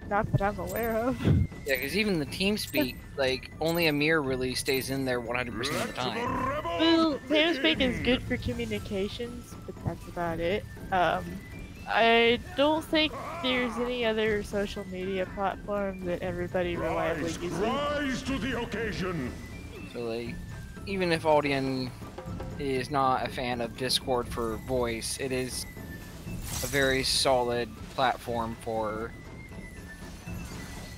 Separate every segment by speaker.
Speaker 1: Not that I'm aware of.
Speaker 2: Yeah, because even the TeamSpeak, like, only a mirror really stays in there 100% of the time.
Speaker 1: Well, TeamSpeak is good for communications, but that's about it. I don't think there's any other social media platform that everybody reliably uses.
Speaker 3: Rise to the occasion!
Speaker 2: So, like, even if Aldian is not a fan of Discord for voice, it is a very solid platform for...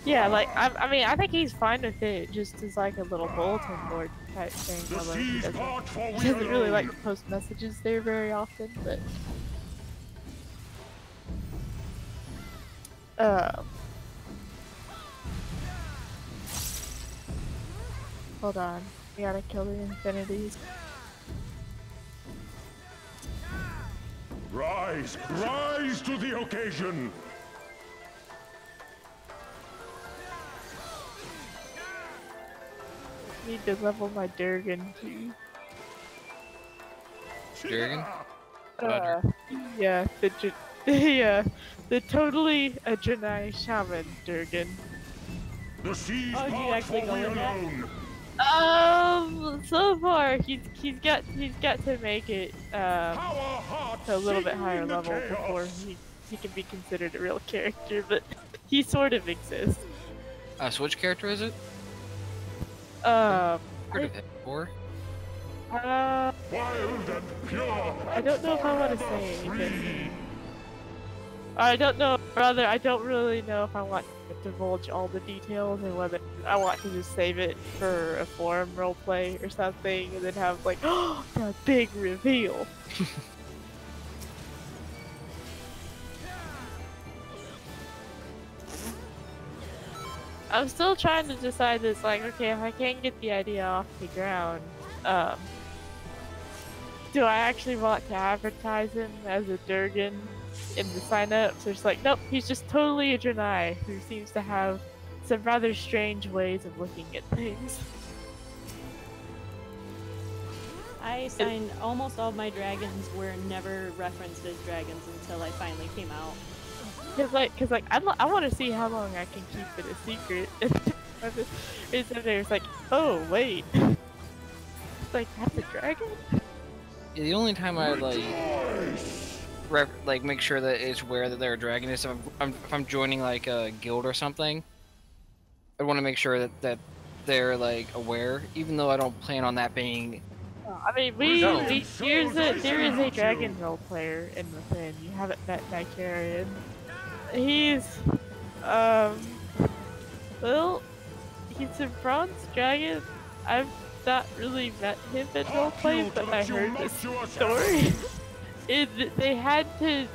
Speaker 1: Yeah, like, I mean, I think he's fine with it, just as like a little bulletin board type thing, although he doesn't really like to post messages there very often, but... Hold on, we gotta kill the infinities.
Speaker 3: Rise! Rise to the occasion!
Speaker 1: Need to level my Durgan too.
Speaker 2: Durgan?
Speaker 1: Yeah, the totally a Janai shaman Durgan.
Speaker 3: The seas
Speaker 4: Oh, do you actually go in that?
Speaker 1: So far he's got to make it to a little bit higher level before he can be considered a real character, but he sort of exists.
Speaker 2: So which character is it?
Speaker 1: Heard
Speaker 2: of it before?
Speaker 3: Wild and pure.
Speaker 1: I don't know if I want to say anything. I don't know, rather, I don't really know if I want to divulge all the details or whether I want to just save it for a forum roleplay or something and then have like, oh, the big reveal. I'm still trying to decide this, like, okay, if I can't get the idea off the ground, do I actually want to advertise him as a Durgan in the sign-ups? Or it's like, nope, he's just totally a Janai who seems to have some rather strange ways of looking at things.
Speaker 4: I signed almost all my dragons were never referenced as dragons until I finally came out.
Speaker 1: Cause like I want to see how long I can keep it a secret. It's there's like, oh wait, like that's a dragon.
Speaker 2: Yeah, the only time I like make sure that it's aware that they're a dragon is if I'm joining like a guild or something. I want to make sure that they're like aware, even though I don't plan on that being.
Speaker 1: I mean, there is a dragon role player in the thing. You haven't met Nicarian. He's, well, he's a bronze dragon. I've not really met him in roleplay, but I heard this story. They had to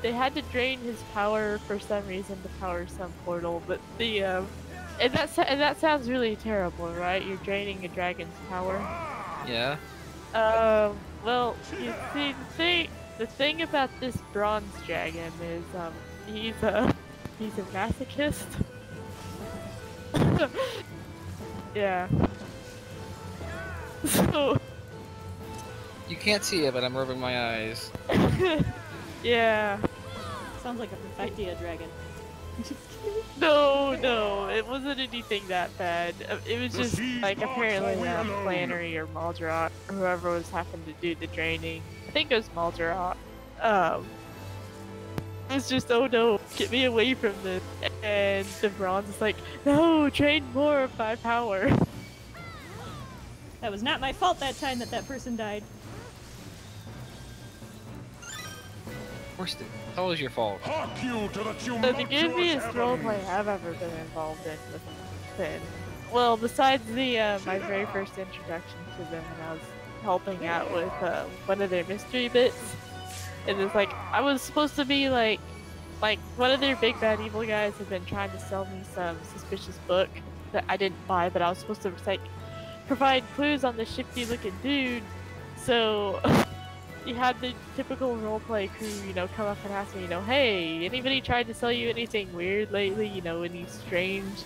Speaker 1: drain his power for some reason to power some portal, but and that sounds really terrible, right? You're draining a dragon's power.
Speaker 2: Yeah.
Speaker 1: Well, you see, the thing about this bronze dragon is, he's a masochist. Yeah. So...
Speaker 2: You can't see it, but I'm rubbing my eyes.
Speaker 1: Yeah.
Speaker 4: Sounds like a Perfectia dragon.
Speaker 1: No, it wasn't anything that bad. It was just, like, apparently Flannery or Maldrot, or whoever was having to do the draining. I think it was Maldrot. It was just, oh no, get me away from this. And the bronze is like, no, drain more of my power.
Speaker 4: That was not my fault that time that person died.
Speaker 2: Of course, it's always your fault.
Speaker 1: So the goofiest roleplay I've ever been involved in with Finn. Well, besides the my very first introduction to them when I was helping out with one of their mystery bits. And it's like, I was supposed to be like one of their big bad evil guys had been trying to sell me some suspicious book that I didn't buy, but I was supposed to like provide clues on the shifty looking dude. So you had the typical roleplay crew, you know, come up and ask me, you know, hey, anybody tried to sell you anything weird lately? You know, any strange?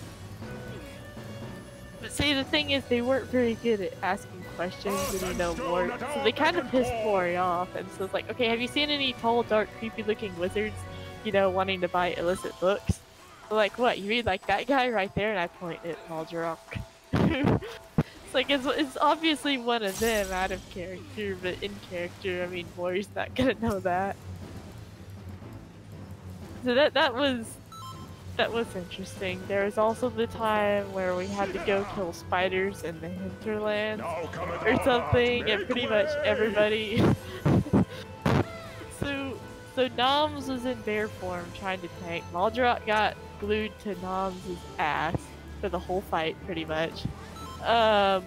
Speaker 1: But see, the thing is, they weren't very good at asking questions and, you know, more, so they kind of pissed Maury off, and so it's like, okay, have you seen any tall, dark, creepy looking wizards, you know, wanting to buy illicit books? Like, what? You mean like that guy right there? And I point at Maldorok. It's like, it's obviously one of them out of character, but in character, I mean, Mori's not gonna know that. So that was interesting. There was also the time where we had to go kill spiders in the hinterlands or something, and pretty much everybody. So Noms was in bear form trying to tank. Maldorok got glued to Noms' ass for the whole fight, pretty much.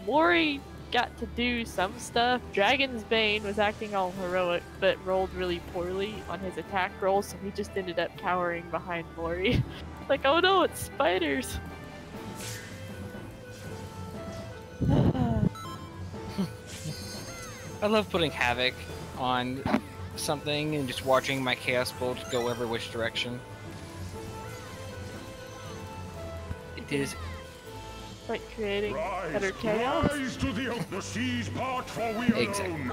Speaker 1: Mori got to do some stuff. Dragon's Bane was acting all heroic, but rolled really poorly on his attack roll, so he just ended up cowering behind Mori. Like, oh no, it's spiders!
Speaker 2: I love putting havoc on something and just watching my chaos bolt go every which direction. It is
Speaker 1: like creating better chaos.
Speaker 3: Rise to the seas part for we
Speaker 2: exactly.
Speaker 3: alone.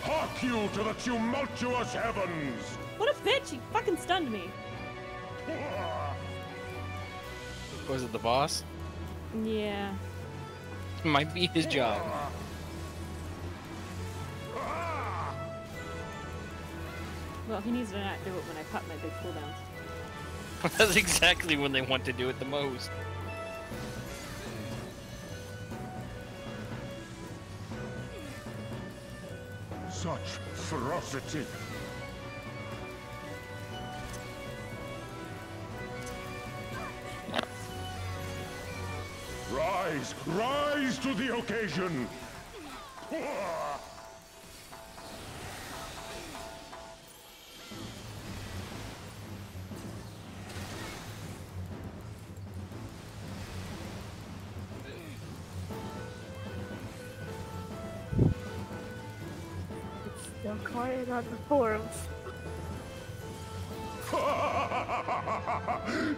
Speaker 3: Hark you to the tumultuous heavens!
Speaker 4: What a bitch! He fucking stunned me.
Speaker 2: Was it the boss?
Speaker 4: Yeah.
Speaker 2: Might be his job.
Speaker 4: Well, he needs to not do it when I pop my big cooldowns.
Speaker 2: That's exactly when they want to do it the most.
Speaker 3: Such ferocity. Rise! Rise to the occasion!
Speaker 1: Still quiet on the forums.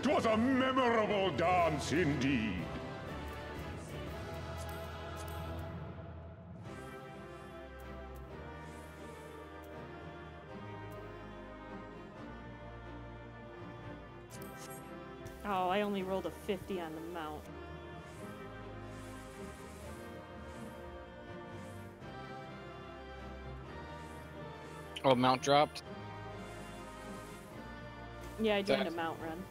Speaker 3: 'Twas a memorable dance indeed.
Speaker 4: Oh, I only rolled a 50 on the mount.
Speaker 2: Oh, mount dropped?
Speaker 4: Yeah, I joined a mount run.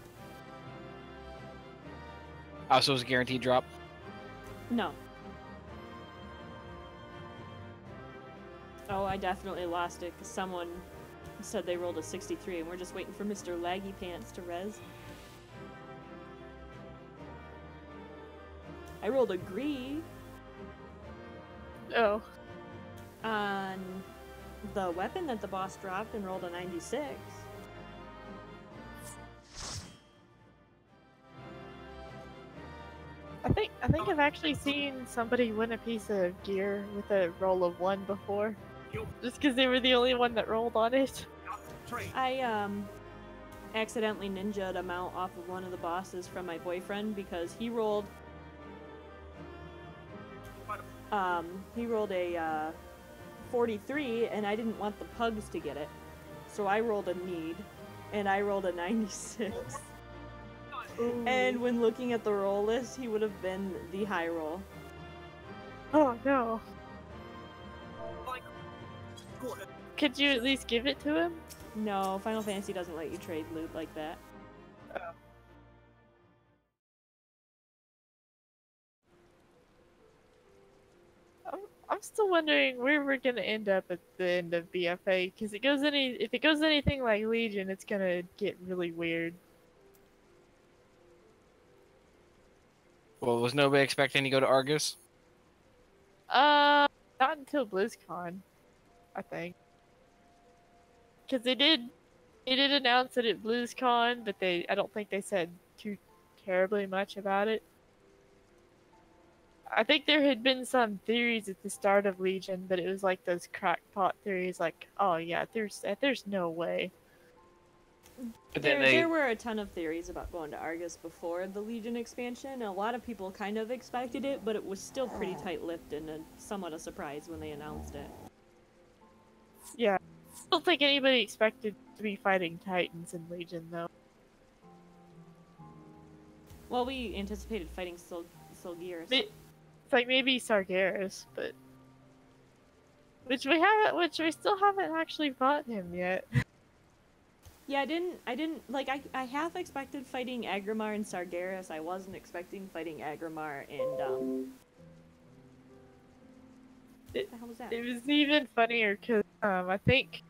Speaker 2: Oh, so it was a guaranteed drop?
Speaker 4: No. Oh, I definitely lost it because someone said they rolled a 63 and we're just waiting for Mr. Laggy Pants to res. I rolled a gree.
Speaker 1: Oh.
Speaker 4: On the weapon that the boss dropped and rolled a 96.
Speaker 1: I think I've actually seen somebody win a piece of gear with a roll of 1 before. Just because they were the only one that rolled on it.
Speaker 4: I accidentally ninja'd a mount off of one of the bosses from my boyfriend because he rolled a 43 and I didn't want the pugs to get it. So I rolled a need and I rolled a 96.
Speaker 1: Ooh.
Speaker 4: And when looking at the roll list, he would have been the high roll.
Speaker 1: Oh no. Could you at least give it to him?
Speaker 4: No, Final Fantasy doesn't let you trade loot like that.
Speaker 1: I'm still wondering where we're gonna end up at the end of BFA, because if it goes anything like Legion, it's gonna get really weird.
Speaker 2: Well, was nobody expecting to go to Argus?
Speaker 1: Not until BlizzCon, I think. Because they did announce it at BlizzCon, but I don't think they said too terribly much about it. I think there had been some theories at the start of Legion, but it was like those crackpot theories, like, oh yeah, there's no way.
Speaker 2: But then
Speaker 4: There were a ton of theories about going to Argus before the Legion expansion. A lot of people kind of expected it, but it was still pretty tight-lipped and somewhat a surprise when they announced it.
Speaker 1: Yeah. I don't think anybody expected to be fighting Titans in Legion, though.
Speaker 4: Well, we anticipated fighting Solgiers.
Speaker 1: It's like maybe Sargeras, but which we still haven't actually fought him yet.
Speaker 4: Yeah, I didn't like. I half expected fighting Agrimar and Sargeras. I wasn't expecting fighting Agrimar and what the hell was that?
Speaker 1: It was even funnier because I think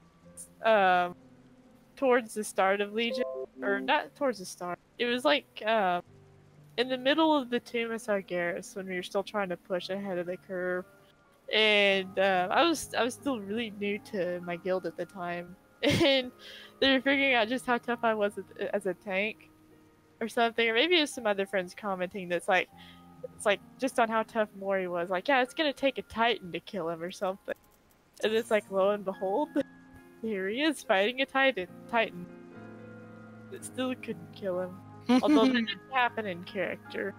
Speaker 1: towards the start of Legion, or not towards the start, it was like in the middle of the Tomb of Sargeras when we were still trying to push ahead of the curve, and I was still really new to my guild at the time, and they were figuring out just how tough I was as a tank, or something, or maybe it was some other friends commenting that's like, it's like just on how tough Mori was, like, yeah, it's gonna take a Titan to kill him or something, and it's like, lo and behold, here he is fighting a Titan. It still couldn't kill him, although that didn't happen in character.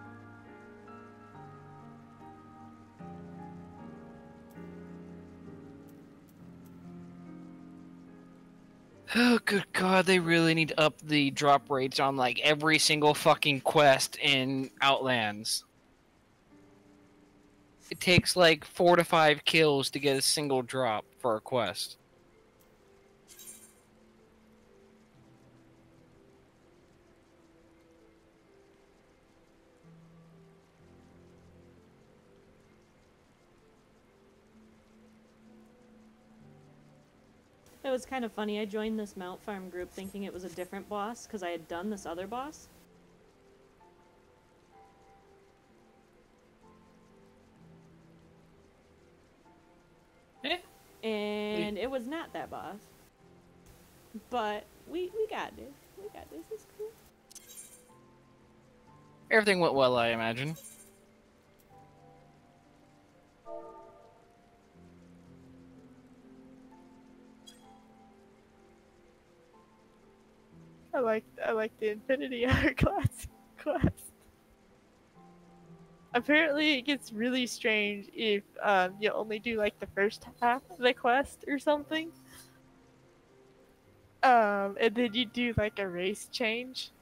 Speaker 2: Oh, good God, they really need to up the drop rates on, like, every single fucking quest in Outlands. It takes, like, 4 to 5 kills to get a single drop for a quest.
Speaker 4: It was kind of funny. I joined this mount farm group thinking it was a different boss because I had done this other boss. And it was not that boss. But we got this. We got this. It's cool.
Speaker 2: Everything went well, I imagine.
Speaker 1: I like the Infinity Hourglass quest. Apparently, it gets really strange if you only do like the first half of the quest or something. And then you do like a race change,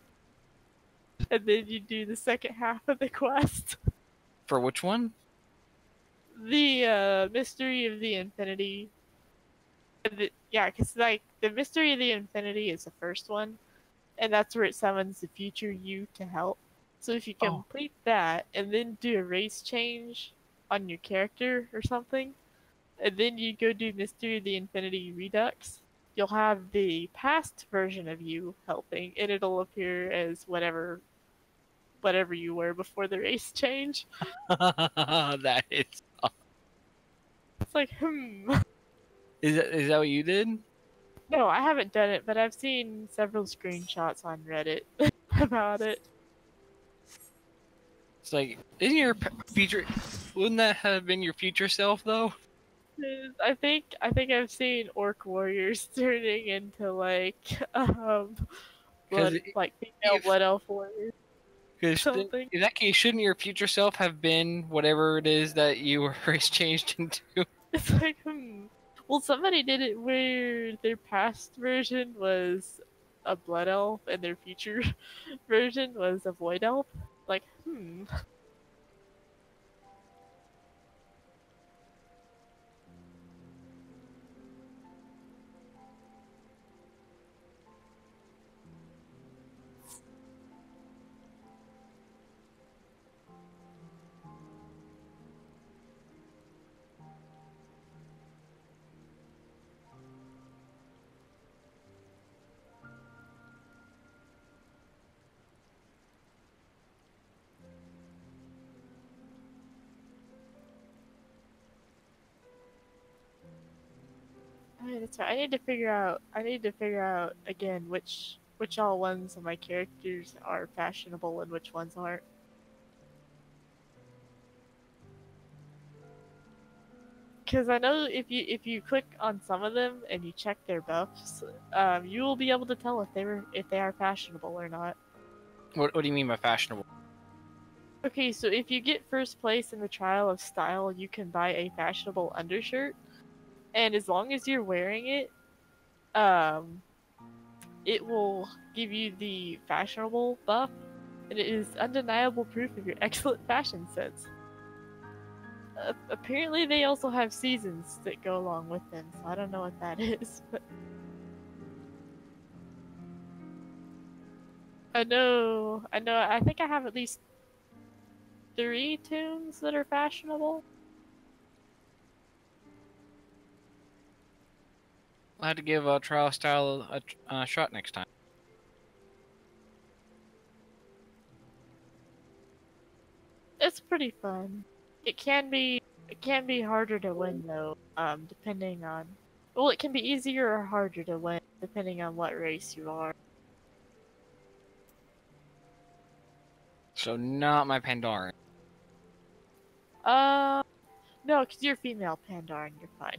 Speaker 1: and then you do the second half of the quest.
Speaker 2: For which one?
Speaker 1: The Mystery of the Infinity. Yeah, because like the Mystery of the Infinity is the first one, and that's where it summons the future you to help. So if you complete that and then do a race change on your character or something, and then you go do Mystery of the Infinity Redux, you'll have the past version of you helping, and it'll appear as whatever you were before the race change.
Speaker 2: That is.
Speaker 1: It's like,
Speaker 2: Is that what you did?
Speaker 1: No, I haven't done it, but I've seen several screenshots on Reddit about it.
Speaker 2: It's like, isn't your future? Wouldn't that have been your future self though?
Speaker 1: I think I've seen orc warriors turning into like like female blood elf warriors. Something.
Speaker 2: In that case, shouldn't your future self have been whatever it is that you were race changed into?
Speaker 1: It's like, Well, somebody did it where their past version was a blood elf and their future version was a void elf. Like, that's right. I need to figure out again which which all ones of my characters are fashionable and which ones aren't. Because I know if you click on some of them and you check their buffs, you will be able to tell if they are fashionable or not.
Speaker 2: What do you mean by fashionable?
Speaker 1: Okay, so if you get first place in the Trial of Style, you can buy a fashionable undershirt, and as long as you're wearing it, it will give you the fashionable buff, and it is undeniable proof of your excellent fashion sense. Apparently they also have seasons that go along with them, so I don't know what that is, but I think I have at least 3 tunes that are fashionable.
Speaker 2: I'll have to give Trial Style a shot next time.
Speaker 1: It's pretty fun. It can be harder to win though, depending on. Well, it can be easier or harder to win depending on what race you are.
Speaker 2: So not my Pandaren.
Speaker 1: No, because you're female Pandaren, you're fine.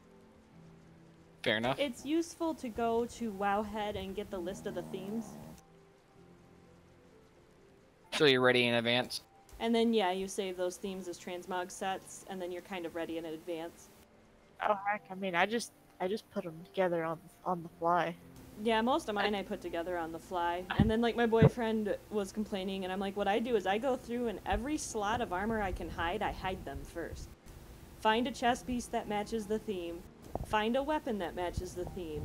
Speaker 2: Fair enough.
Speaker 4: It's useful to go to Wowhead and get the list of the themes.
Speaker 2: So you're ready in advance?
Speaker 4: And then, yeah, you save those themes as transmog sets, and then you're kind of ready in advance.
Speaker 1: Oh heck, I mean, I just put them together on the fly.
Speaker 4: Yeah, most of mine I put together on the fly. And then, like, my boyfriend was complaining, and I'm like, what I do is I go through and every slot of armor I can hide, I hide them first. Find a chest piece that matches the theme. Find a weapon that matches the theme.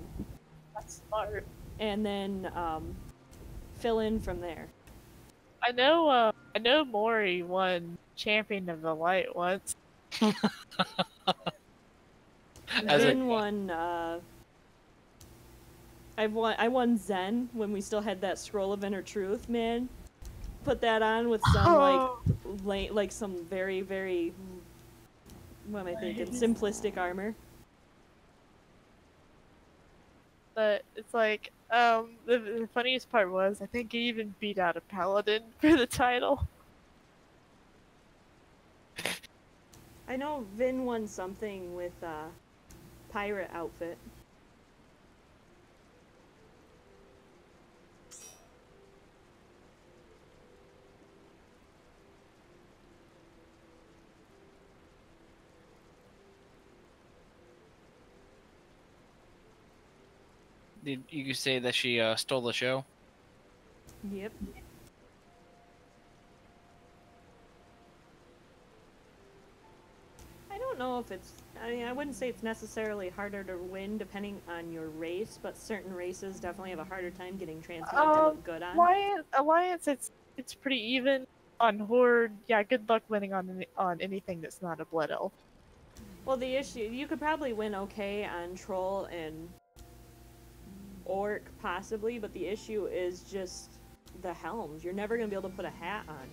Speaker 1: That's smart.
Speaker 4: And then, fill in from there.
Speaker 1: I know Mori won Champion of the Light once.
Speaker 4: Then won, I won Zen when we still had that Scroll of Inner Truth, man. Put that on with some, like some very, very, what am I thinking, simplistic armor.
Speaker 1: But it's like, the funniest part was, I think he even beat out a Paladin for the title.
Speaker 4: I know Vin won something with, pirate outfit.
Speaker 2: Did you say that she stole the show?
Speaker 4: Yep. I don't know if it's... I mean, I wouldn't say it's necessarily harder to win depending on your race, but certain races definitely have a harder time getting transmog to look good on.
Speaker 1: Alliance, it's pretty even. On Horde, yeah, good luck winning on anything that's not a Blood Elf.
Speaker 4: Well, the issue... You could probably win okay on Troll and Orc, possibly, but the issue is just the helms. You're never going to be able to put a hat on.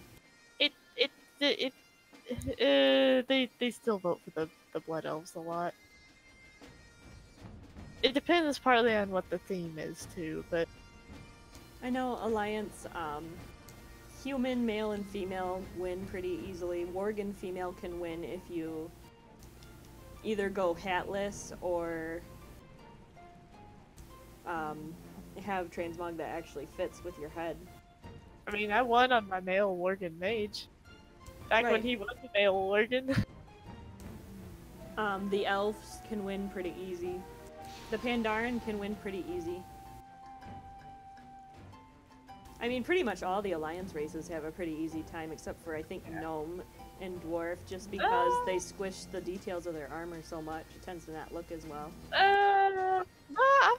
Speaker 1: They still vote for the Blood Elves a lot. It depends partly on what the theme is too, but
Speaker 4: I know Alliance, human, male, and female win pretty easily. Worgen female can win if you either go hatless or have transmog that actually fits with your head.
Speaker 1: I mean, I won on my male Worgen mage. Back when he was a male Worgen.
Speaker 4: The elves can win pretty easy. The Pandaren can win pretty easy. I mean, pretty much all the Alliance races have a pretty easy time, except for, I think, Gnome and Dwarf, just because they squish the details of their armor so much, it tends to not look as well.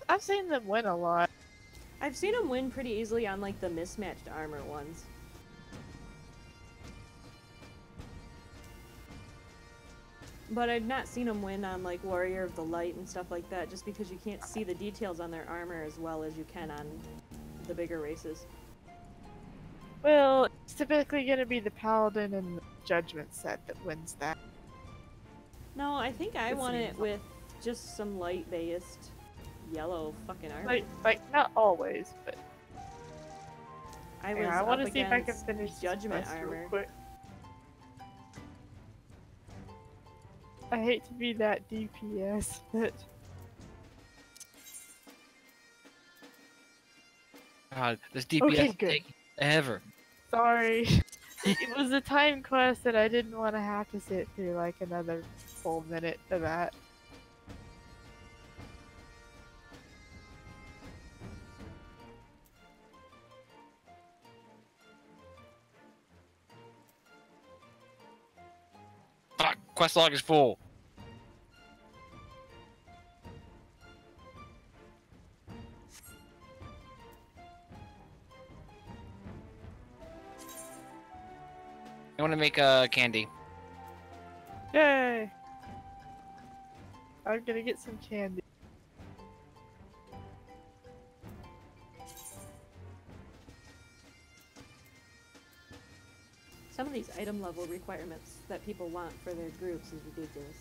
Speaker 1: I've seen them win a lot.
Speaker 4: I've seen them win pretty easily on, like, the mismatched armor ones. But I've not seen them win on, like, Warrior of the Light and stuff like that, just because you can't see the details on their armor as well as you can on the bigger races.
Speaker 1: Well, it's typically going to be the Paladin and the Judgment set that wins that.
Speaker 4: No, I think I won it with just some light-based yellow fucking armor.
Speaker 1: Like, not always, but...
Speaker 4: I was
Speaker 1: Yeah, I
Speaker 4: want
Speaker 1: want
Speaker 4: to
Speaker 1: to see if I can finish this
Speaker 4: Judgment
Speaker 1: quest real
Speaker 4: armor.
Speaker 1: quick. I hate to be that DPS, but
Speaker 2: God, this DPS
Speaker 1: okay,
Speaker 2: is
Speaker 1: good.
Speaker 2: taking ever.
Speaker 1: Sorry. It was a time quest and I didn't want to have to sit through like another full minute of that.
Speaker 2: Fuck, quest log is full. I want to make candy.
Speaker 1: Yay! I'm gonna get some candy.
Speaker 4: Some of these item level requirements that people want for their groups is ridiculous.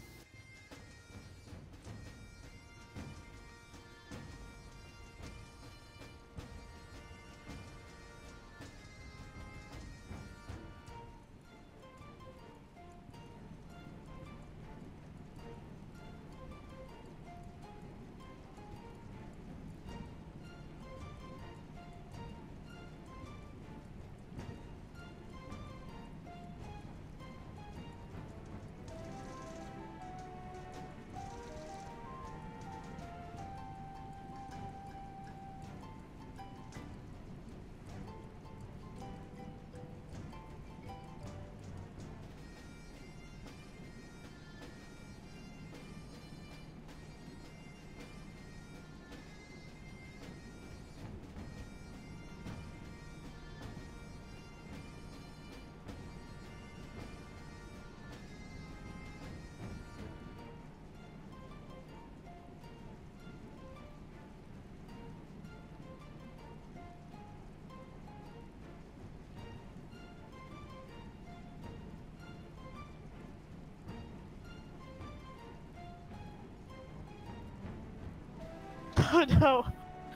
Speaker 1: Oh no!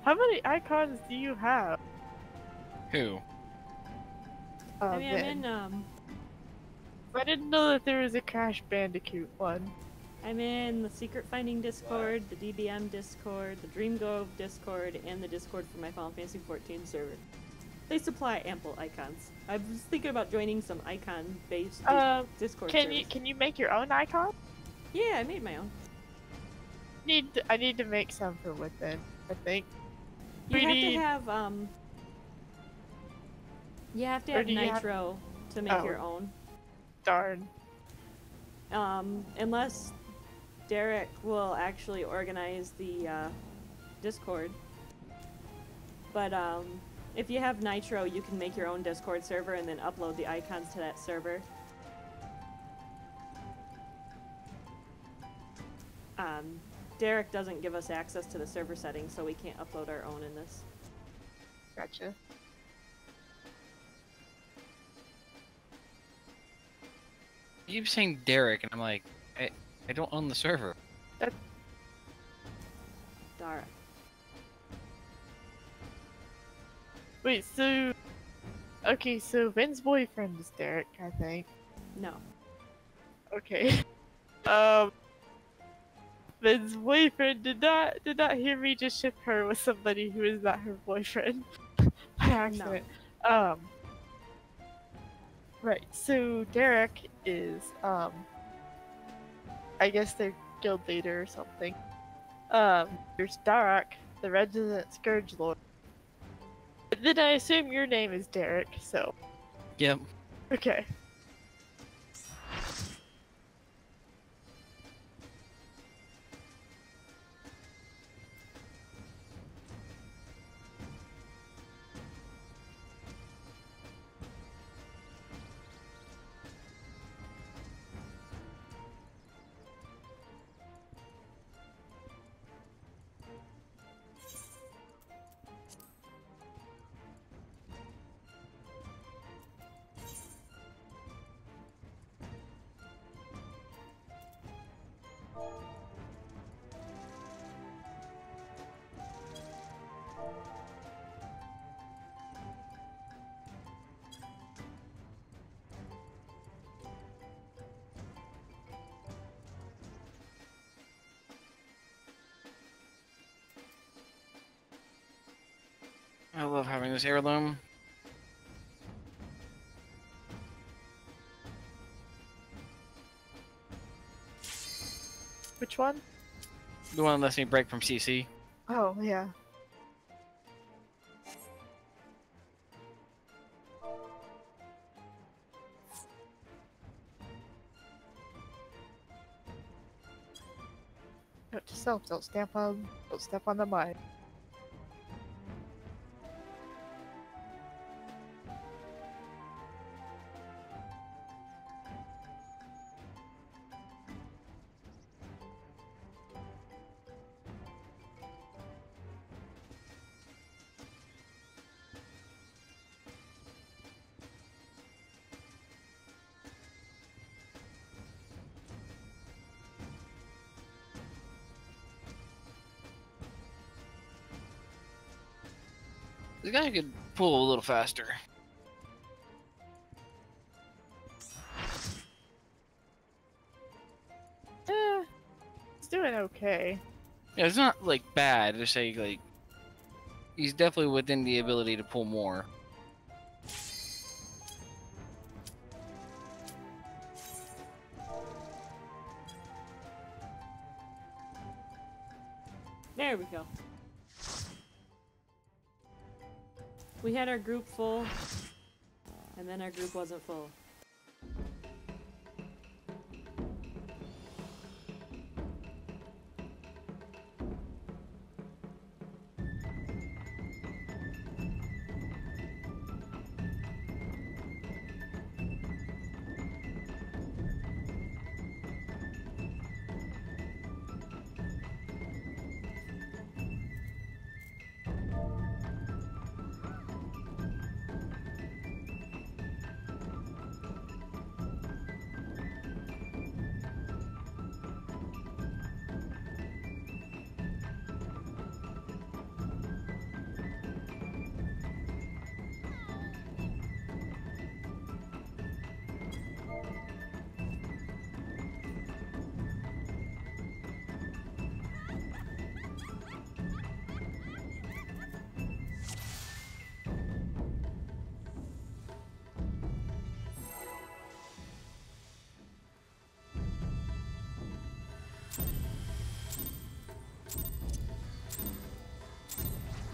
Speaker 1: How many icons do you have?
Speaker 2: Who?
Speaker 4: I mean, I'm
Speaker 1: Ben.
Speaker 4: in
Speaker 1: I didn't know that there was a Crash Bandicoot one.
Speaker 4: I'm in the Secret Finding Discord, the DBM Discord, the Dream Grove Discord, and the Discord for my Final Fantasy XIV server. They supply ample icons. I was thinking about joining some icon-based Discord servers.
Speaker 1: Can you make your own icon?
Speaker 4: Yeah, I made my own.
Speaker 1: I need to make some for Within, I think.
Speaker 4: You have to
Speaker 1: Pretty-
Speaker 4: have you have to
Speaker 1: Or
Speaker 4: have
Speaker 1: do you have-
Speaker 4: Nitro to make
Speaker 1: Oh.
Speaker 4: your own.
Speaker 1: Darn.
Speaker 4: Unless Derek will actually organize the Discord. But if you have Nitro, you can make your own Discord server and then upload the icons to that server. Derek doesn't give us access to the server settings, so we can't upload our own in this.
Speaker 1: Gotcha.
Speaker 2: You keep saying Derek, and I'm like, I don't own the server.
Speaker 4: Dara.
Speaker 1: Wait, so... Okay, so Ben's boyfriend is Derek, I think.
Speaker 4: No.
Speaker 1: Okay. Ben's boyfriend did not hear me just ship her with somebody who is not her boyfriend. By accident. Right, so Derek is, I guess they're guild leader or something. There's Darak, the resident Scourge Lord. But then I assume your name is Derek, so...
Speaker 2: Yep.
Speaker 1: Okay.
Speaker 2: love having this heirloom.
Speaker 1: Which one?
Speaker 2: The one that lets me break from CC.
Speaker 1: Oh, yeah. Note to self, don't step on the mud.
Speaker 2: This guy could pull a little faster.
Speaker 1: It's doing okay.
Speaker 2: Yeah, it's not like bad. Just say like he's definitely within the ability to pull more.
Speaker 4: There we go. We had our group full, and then our group wasn't full.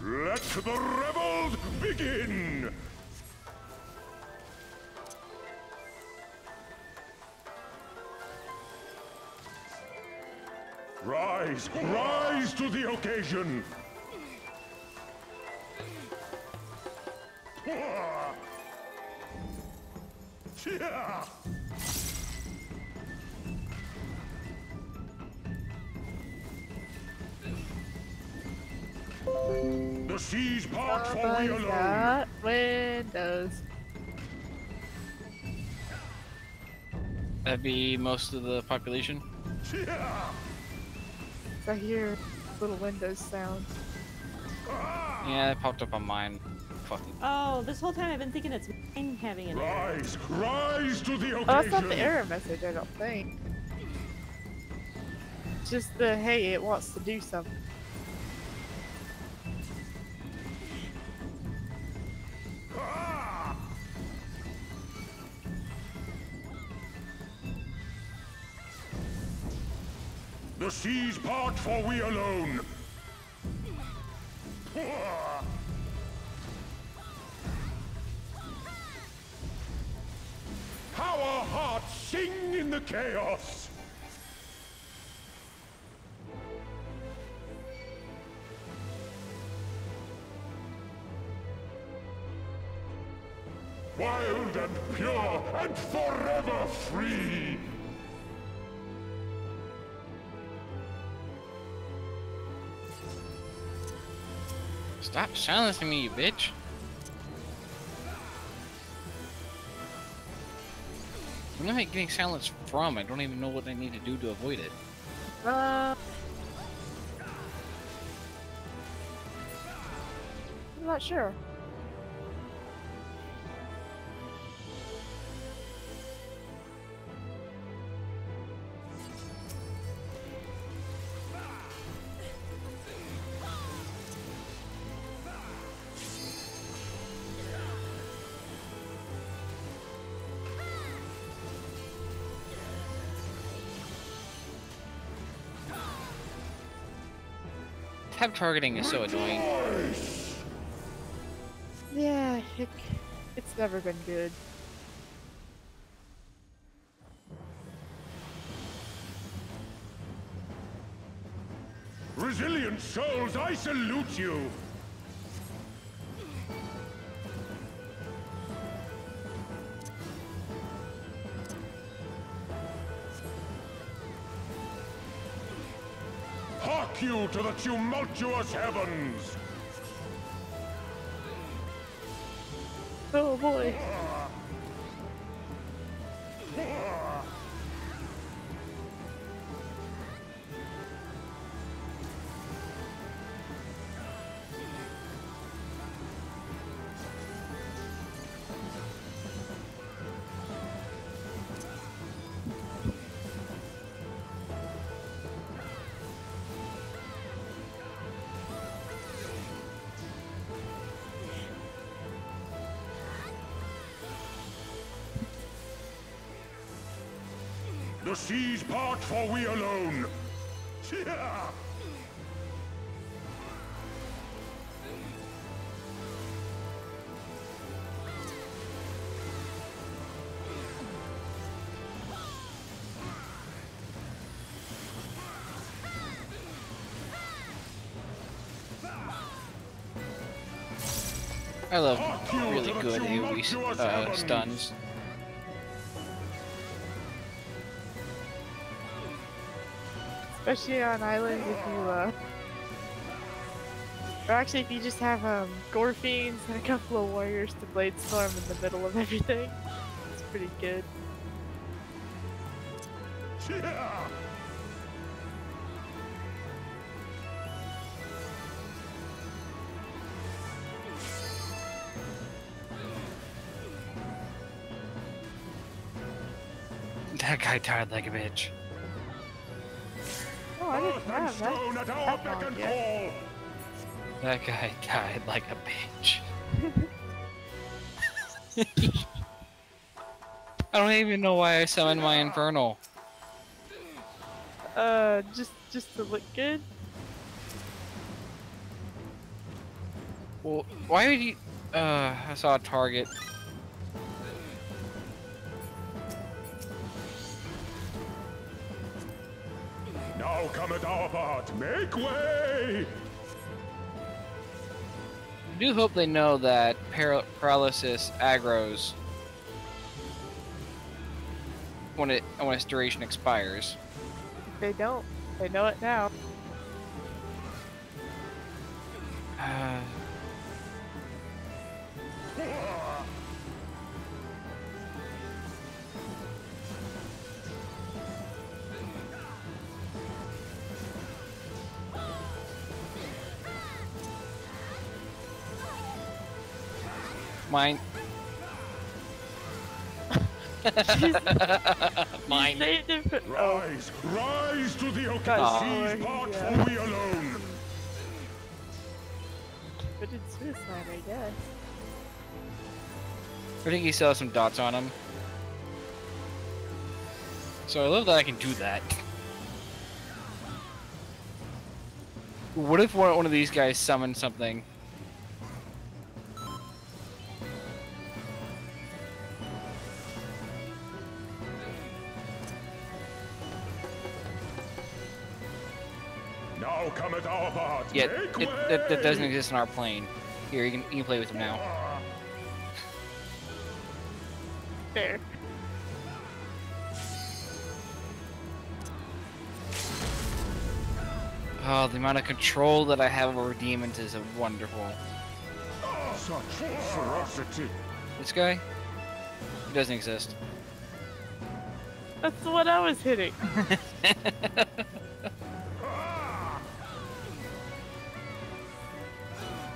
Speaker 3: Let the rebels begin! Rise! Rise to the occasion! Yeah! The seas part for we
Speaker 1: Nobody's
Speaker 3: alone!
Speaker 1: got windows.
Speaker 2: That'd be most of the population.
Speaker 3: Yeah!
Speaker 1: I hear little windows sounds.
Speaker 2: Yeah, that popped up on mine. Fucking.
Speaker 4: Oh, this whole time I've been thinking it's mine having an error.
Speaker 3: Rise! Rise to the occasion!
Speaker 1: Oh, that's not the error message, I don't think. It's just the, hey, it wants to do something.
Speaker 3: The seas part for we alone! How our hearts sing in the chaos! Wild and pure and forever free!
Speaker 2: Stop silencing me, you bitch. Where am I getting silenced from? I don't even know what I need to do to avoid it.
Speaker 1: I'm not sure.
Speaker 2: Tab targeting is so annoying.
Speaker 1: Yeah, it's never been good.
Speaker 3: Resilient souls, I salute you! Hark you to the tumultuous heavens!
Speaker 1: Oh boy.
Speaker 3: The seas part for we alone! Yeah.
Speaker 2: I love really good AoE stuns.
Speaker 1: Especially on islands if you, or actually if you just have, gore fiends and a couple of warriors to blade storm in the middle of everything. It's pretty good.
Speaker 3: Yeah.
Speaker 2: That guy died like a bitch.
Speaker 1: Oh, I didn't have
Speaker 3: Stone at our beck and call!
Speaker 2: That guy died like a bitch. I don't even know why I summoned my Infernal.
Speaker 1: Just to look good.
Speaker 2: Well, why would you... I saw a target.
Speaker 3: Now cometh our part, make way!
Speaker 2: I do hope they know that paralysis aggroes when its duration expires.
Speaker 1: If they don't, they know it now.
Speaker 2: Mine. Mine.
Speaker 1: Saved him for- oh.
Speaker 3: Rise, rise to the oak,
Speaker 1: God,
Speaker 3: seas
Speaker 1: Lord,
Speaker 3: part
Speaker 1: yeah.
Speaker 3: for we alone!
Speaker 1: But it's suicide, I guess.
Speaker 2: I think he still has some dots on him. So I love that I can do that. What if one of these guys summons something?
Speaker 3: Now cometh our part,
Speaker 2: Yeah,
Speaker 3: make way!
Speaker 2: that doesn't exist on our plane. Here, you can play with him now.
Speaker 1: Fair.
Speaker 2: Oh, the amount of control that I have over demons is wonderful.
Speaker 3: Such ferocity!
Speaker 2: This guy? He doesn't exist.
Speaker 1: That's the one I was hitting.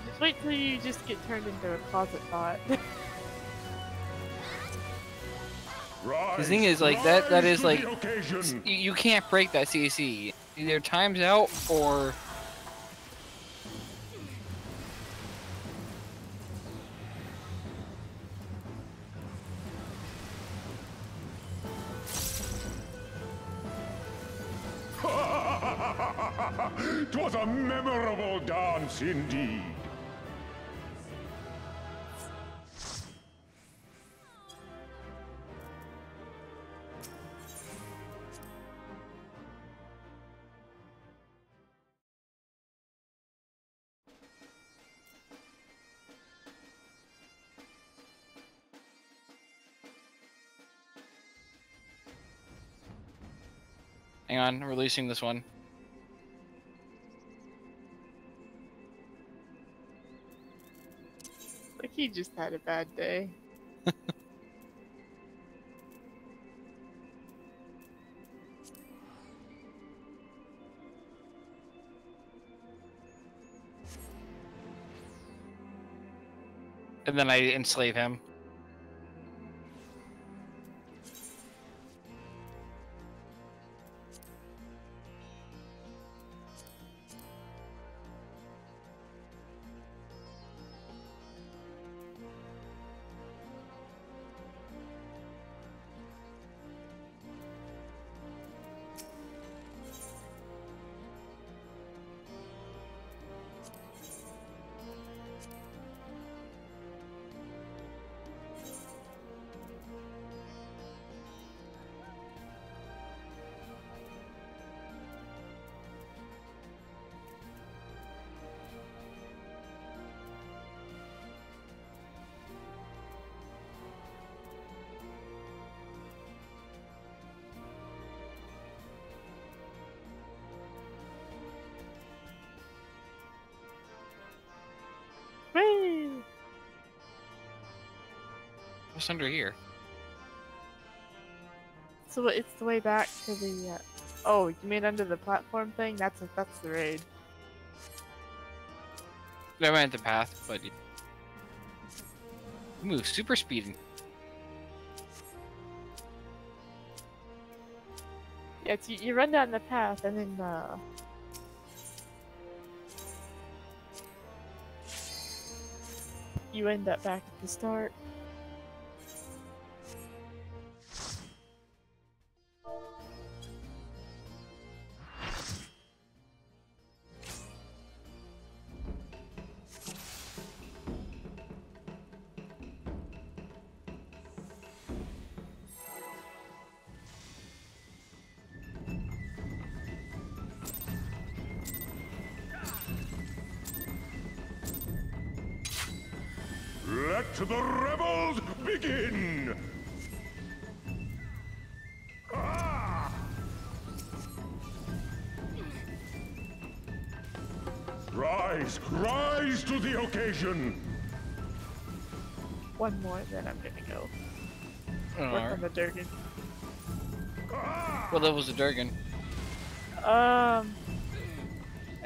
Speaker 1: Just wait till you just get turned into a closet bot.
Speaker 2: The thing is, like, that is, like,
Speaker 3: occasion.
Speaker 2: you can't break that CC. Either time's out, or...
Speaker 3: 'Twas a memorable dance indeed.
Speaker 2: Hang on, releasing this one.
Speaker 1: Like he just had a bad day.
Speaker 2: And then I enslave him.
Speaker 1: Whee!
Speaker 2: What's under here?
Speaker 1: So it's the way back to the. Oh, you mean under the platform thing? That's the raid.
Speaker 2: I went the path, but you move super speeding.
Speaker 1: Yeah, it's, you run down the path and then you end up back at the start.
Speaker 3: Let the rebels begin! Ah! Rise, rise to the occasion!
Speaker 1: One more, then I'm gonna go work
Speaker 2: Alright.
Speaker 1: on the Durgan.
Speaker 2: What level's the Durgan?
Speaker 1: I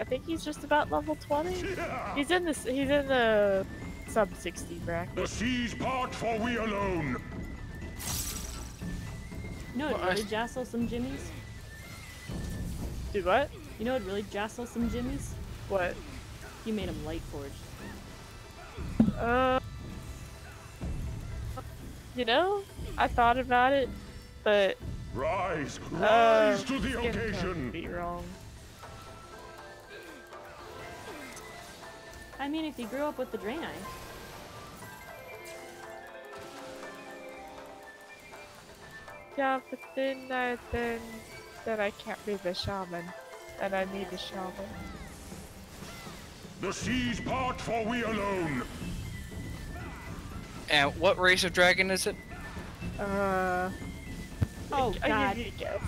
Speaker 1: think he's just about level 20. He's in the sub 60 bracket.
Speaker 3: The seas part for we alone!
Speaker 4: You know what really jostle some jimmies?
Speaker 1: Do what?
Speaker 4: You know what really jostle some jimmies?
Speaker 1: What?
Speaker 4: You made him light forged.
Speaker 1: You know, I thought about it, but
Speaker 3: Rise, rise to the
Speaker 1: it's gonna
Speaker 3: occasion!
Speaker 1: be wrong.
Speaker 4: I mean, if you grew up with the Draenei.
Speaker 1: Yeah, but then I can't be the shaman, and I need a shaman.
Speaker 3: The seas part for we alone!
Speaker 2: And what race of dragon is it?
Speaker 4: Oh
Speaker 1: I'll
Speaker 4: God!
Speaker 1: give you a guess.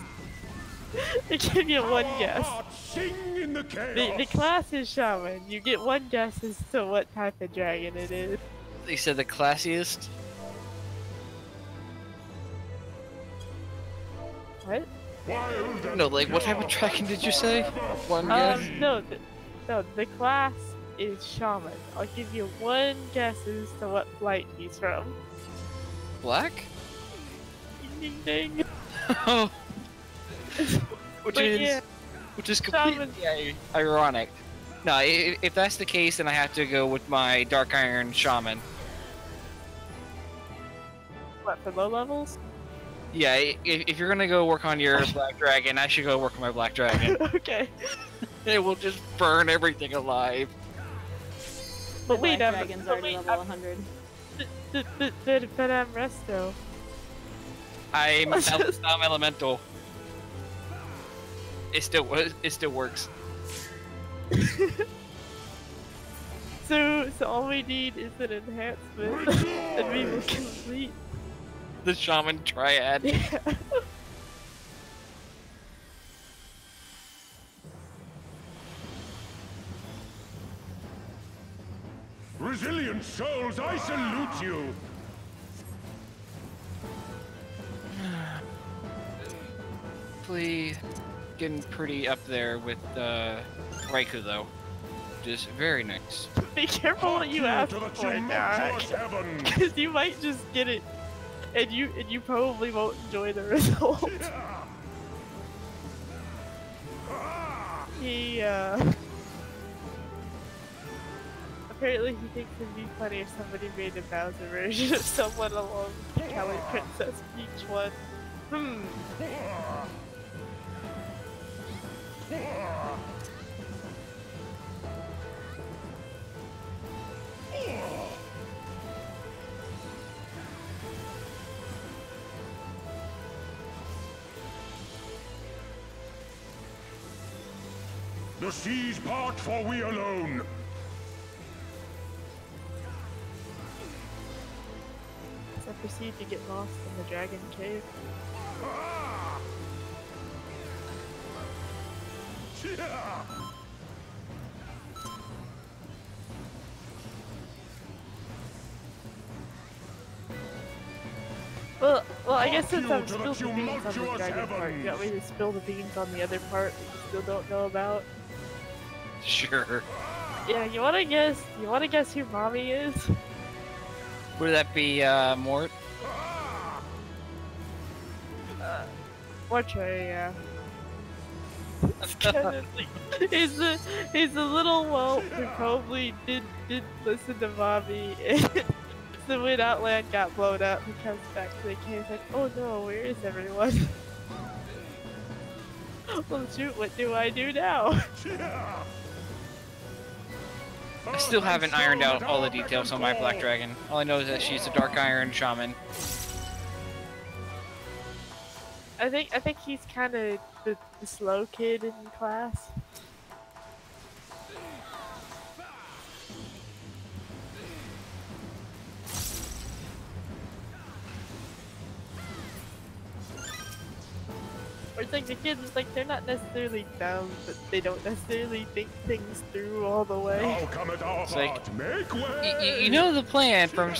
Speaker 1: I give you one
Speaker 3: Our
Speaker 1: guess.
Speaker 3: hearts sing in the chaos!
Speaker 1: The class is shaman. You get one guess as to what type of dragon it is.
Speaker 2: They said the classiest.
Speaker 1: What?
Speaker 3: Wild and
Speaker 2: No, like what type of
Speaker 3: pure.
Speaker 2: dragon did you say? One guess.
Speaker 1: No, the class is shaman. I'll give you one guess as to what flight he's from.
Speaker 2: Black?
Speaker 1: Ding ding ding.
Speaker 2: Oh. Which
Speaker 1: But
Speaker 2: is
Speaker 1: yeah,
Speaker 2: completely ironic. No, if that's the case, then I have to go with my Dark Iron Shaman.
Speaker 1: what, for low levels?
Speaker 2: Yeah, if you're gonna go work on your Black Dragon, I should go work on my Black Dragon.
Speaker 1: Okay.
Speaker 2: It will just burn everything alive.
Speaker 1: But wait,
Speaker 4: Black Dragon's already level 100.
Speaker 1: But I'm resto.
Speaker 2: I'm elemental. It still works.
Speaker 1: So all we need is an enhancement, and we will complete
Speaker 2: The shaman triad.
Speaker 1: Yeah.
Speaker 3: Resilient souls, I salute you!
Speaker 2: Please, getting pretty up there with Raikou though. Just very nice.
Speaker 1: Be careful what you ask
Speaker 3: To the
Speaker 1: for, Derek.
Speaker 3: tumultuous heavens!
Speaker 1: Because you might just get it, and you probably won't enjoy the result. He apparently he thinks it'd be funny if somebody made a Bowser version of someone along the Twilight Princess Peach one.
Speaker 3: The seas part for we alone!
Speaker 1: So proceed to get lost in the Dragon Cave. Well, I guess since I've spilled the beans on the dragon part, you want me to spill the beans on the other part that you still don't know about?
Speaker 2: Sure.
Speaker 1: Yeah, you wanna guess who mommy is?
Speaker 2: Would that be Mort?
Speaker 1: Mortrexia, yeah. It's kind of like, he's a little whelp who probably did listen to mommy, and so when Outland got blown up, he comes back to the cave like, oh no, where is everyone? Well shoot, what do I do now?
Speaker 2: I still haven't ironed out all the details on my Black Dragon. All I know is that she's a Dark Iron Shaman.
Speaker 1: I think he's kind of the slow kid in class. Or it's like the kids, it's like they're not necessarily dumb, but they don't necessarily think things through all the way.
Speaker 3: Now come at our
Speaker 2: It's like,
Speaker 3: part, make way!
Speaker 2: you know the plan from,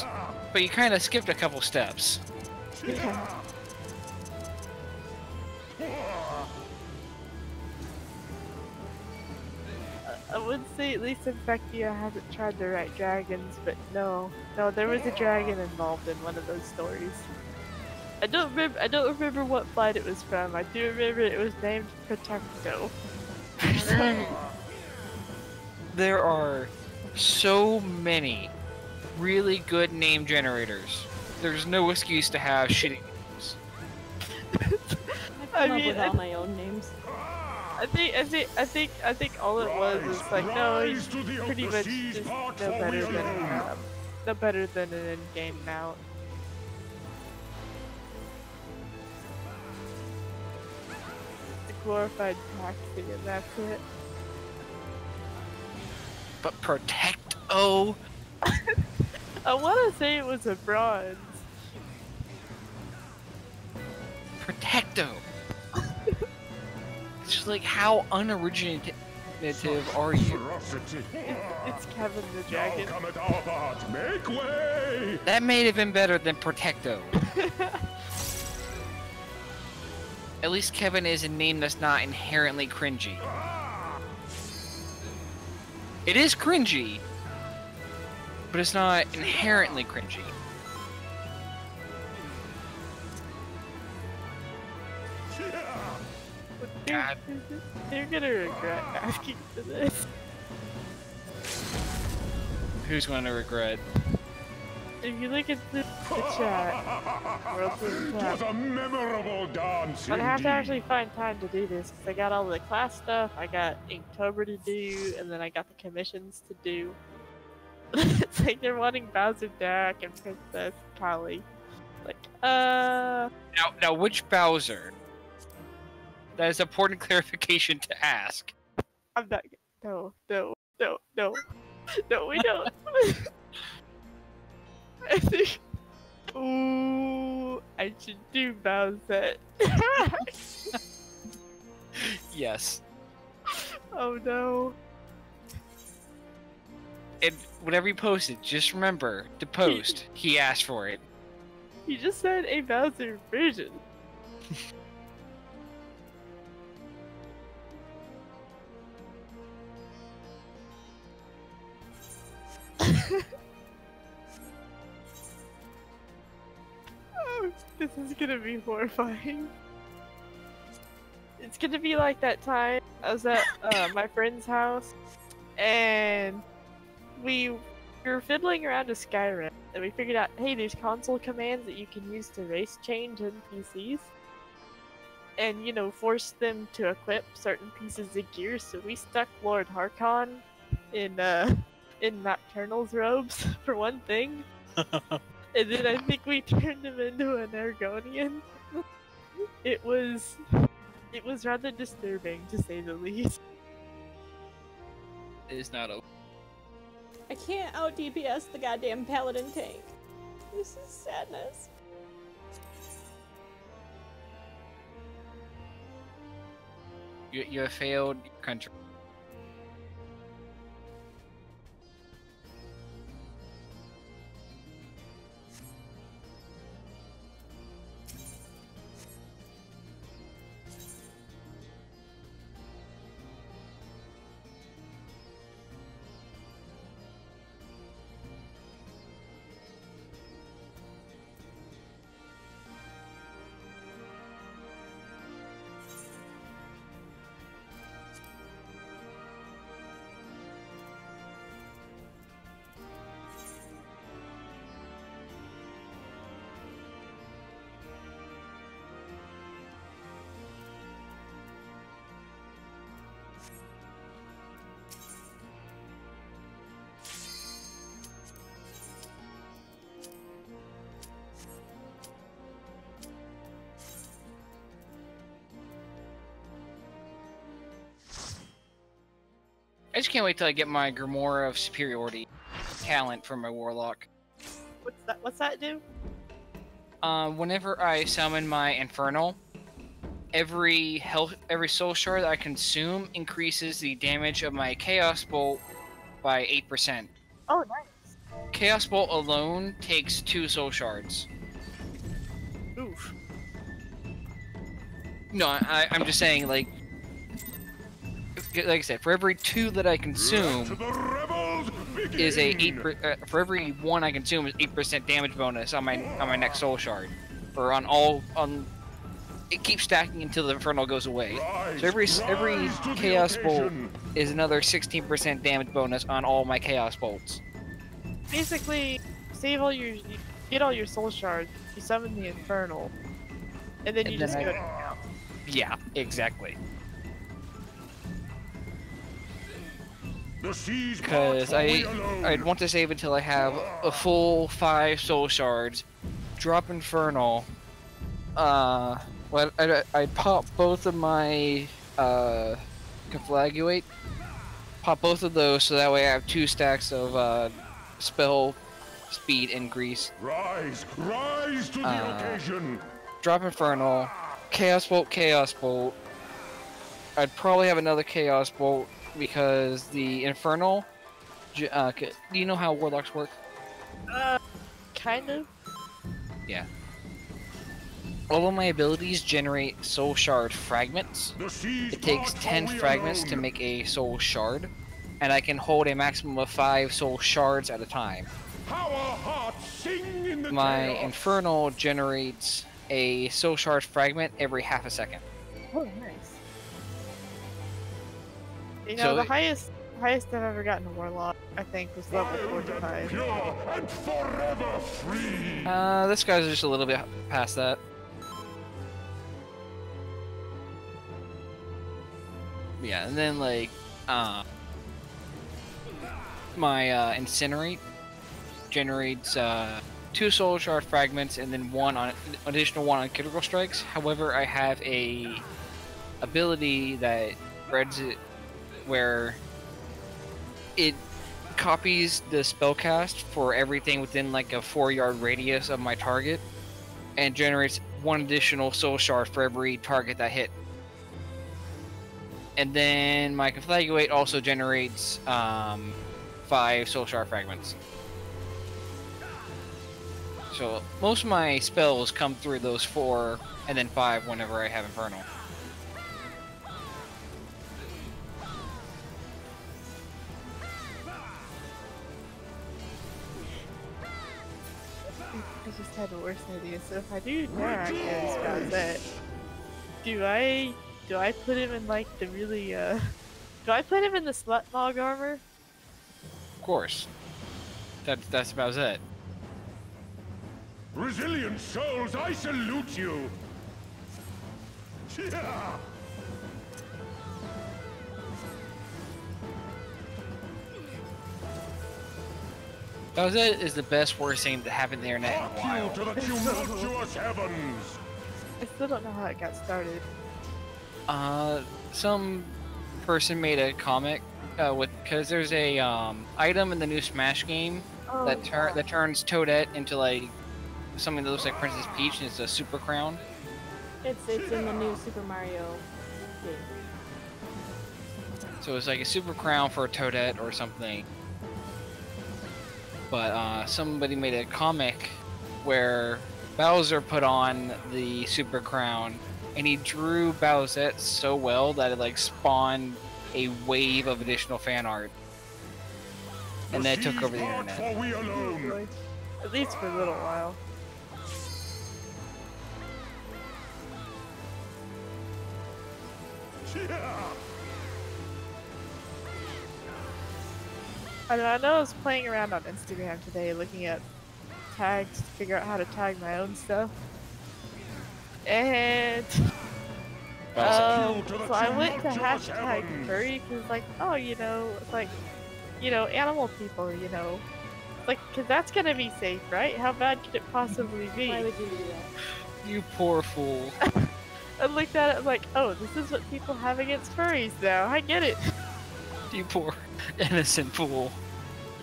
Speaker 2: but you kind of skipped a couple steps.
Speaker 1: Yeah. I would say at least Infectia hasn't tried to write dragons, but no, there was a dragon involved in one of those stories. I don't remember what flight it was from. I do remember it was named Protecto.
Speaker 2: There are so many really good name generators. There's no excuse to have shitty names.
Speaker 4: I come up with all my own names.
Speaker 1: I think all it was is like, no, he's pretty much just no better than an in-game mount. Glorified taxi, and that's it.
Speaker 2: But Protecto?
Speaker 1: I want to say it was a bronze.
Speaker 2: Protecto! It's just like, how unoriginative are you?
Speaker 1: It's Kevin the Dragon.
Speaker 3: Now come at our part, make way!
Speaker 2: That may have been better than Protecto. At least Kevin is a name that's not inherently cringy. It is cringy, but it's not inherently cringy. God.
Speaker 1: They're gonna regret asking for this.
Speaker 2: Who's going to regret?
Speaker 1: if you look at the chat, world's in the
Speaker 3: It was
Speaker 1: chat.
Speaker 3: a memorable dance.
Speaker 1: But I have to
Speaker 3: indeed.
Speaker 1: actually find time to do this because I got all the class stuff, I got Inktober to do, and then I got the commissions to do. It's like they're wanting Bowser Dak and Princess Polly. Like,
Speaker 2: Now, which Bowser? That is important clarification to ask.
Speaker 1: I'm not. No, we don't. I think. Ooh, I should do Bowser.
Speaker 2: Yes.
Speaker 1: Oh no.
Speaker 2: And whenever you post it, just remember to post. He asked for it.
Speaker 1: You just said a Bowser version. Oh, this is gonna be horrifying. It's gonna be like that time I was at my friend's house and we were fiddling around with Skyrim and we figured out, hey, there's console commands that you can use to race change NPCs and, you know, force them to equip certain pieces of gear. So we stuck Lord Harkon in Nocturnal's robes for one thing. And then I think we turned him into an Argonian. It was rather disturbing, to say the least.
Speaker 2: It is not over.
Speaker 4: I can't out DPS the goddamn paladin tank. This is sadness.
Speaker 2: You have failed your country. I just can't wait till I get my Grimoire of Superiority talent for my Warlock.
Speaker 1: What's that do?
Speaker 2: Whenever I summon my Infernal, every soul shard that I consume increases the damage of my Chaos Bolt by 8%.
Speaker 1: Oh, nice.
Speaker 2: Chaos Bolt alone takes 2 soul shards.
Speaker 1: Oof.
Speaker 2: No, I'm just saying, like I said, for every 2 that I consume
Speaker 3: Let the rebels begin.
Speaker 2: is a 8%. For every 1 I consume is 8% damage bonus on my next soul shard, or on. It keeps stacking until the Infernal goes away.
Speaker 3: Rise,
Speaker 2: So every
Speaker 3: rise to the
Speaker 2: Chaos Bolt
Speaker 3: occasion.
Speaker 2: is another 16% damage bonus on all my Chaos Bolts.
Speaker 1: Basically, you get all your soul shards, you summon the Infernal, and then you
Speaker 2: then
Speaker 1: just
Speaker 2: I-
Speaker 1: go to town.
Speaker 2: Yeah, exactly. Because I'd want to save until I have a full 5 soul shards, drop Infernal. Well, I'd pop both of my Conflaguate, pop both of those, so that way I have 2 stacks of spell speed increase.
Speaker 3: Rise to the occasion.
Speaker 2: Drop Infernal, Chaos Bolt. I'd probably have another Chaos Bolt because the Infernal. Do you know how Warlocks work?
Speaker 1: Kind of.
Speaker 2: Yeah. All of my abilities generate Soul Shard fragments. It takes 10 fragments to make a Soul Shard, and I can hold a maximum of 5 Soul Shards at a time.
Speaker 3: How our hearts sing in the
Speaker 2: My
Speaker 3: chaos.
Speaker 2: Infernal generates a Soul Shard fragment every half a second.
Speaker 1: Oh, nice. You know,
Speaker 2: So
Speaker 1: the
Speaker 2: it-
Speaker 1: highest highest I've ever gotten a Warlock, I think, was level 45.
Speaker 3: Pure and forever free.
Speaker 2: This guy's just a little bit past that. Yeah, and then like, my Incinerate generates 2 Soul Shard fragments and then additional one on critical strikes. However, I have a ability that spreads it where it copies the spellcast for everything within like a 4-yard radius of my target and generates 1 additional Soul Shard for every target that hit. And then my Conflagrate also generates 5 Soul Shard fragments. So most of my spells come through those 4 and then 5 whenever I have Infernal.
Speaker 1: I just had the worst idea. So if I do Narak as that, do I put him in like the really do I put him in the Slutmog armor?
Speaker 2: Of course. That's about it.
Speaker 3: Resilient souls, I salute you. Yeah.
Speaker 2: Bowsette is the best worst thing to happen to the internet in a while.
Speaker 3: To the tumultuous heavens.
Speaker 1: I still don't know how it got started.
Speaker 2: Some person made a comic because there's a item in the new Smash game that turns Toadette into like something that looks like Princess Peach, and it's a super crown.
Speaker 4: It's in the new Super Mario game.
Speaker 2: So it's like a super crown for a Toadette or something. But somebody made a comic where Bowser put on the super crown, and he drew Bowsette so well that it like spawned a wave of additional fan art, and that took over the internet.
Speaker 1: At least for a little while.
Speaker 3: Yeah.
Speaker 1: I know I was playing around on Instagram today looking at tags to figure out how to tag my own stuff. And so I went to hashtag furry because like, oh, you know, it's like, you know, animal people, you know. Like, because that's going to be safe, right? How bad could it possibly be?
Speaker 4: Why would you do that?
Speaker 2: You poor fool.
Speaker 1: I looked at it, I'm like, oh, this is what people have against furries now. I get it.
Speaker 2: You poor innocent fool.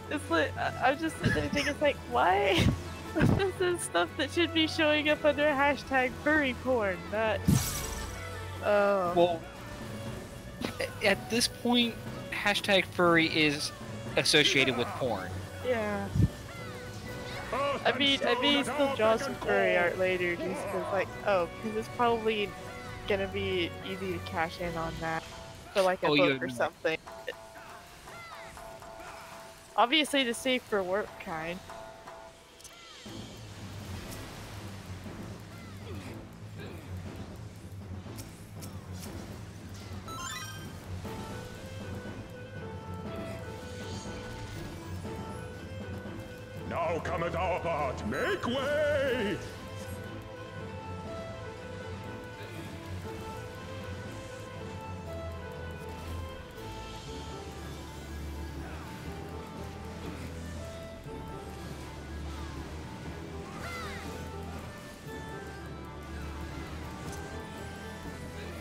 Speaker 1: It's like, I'm just sitting there thinking, it's like, why? This is stuff that should be showing up under hashtag furry porn, not... Oh.
Speaker 2: Well, at this point, hashtag furry is associated with porn.
Speaker 1: Yeah. I mean, still draw some furry art later, just cause like, oh, cause it's probably gonna be easy to cash in on that for like a book or something. Obviously the safe for work kind.
Speaker 3: Now cometh our part. Make way!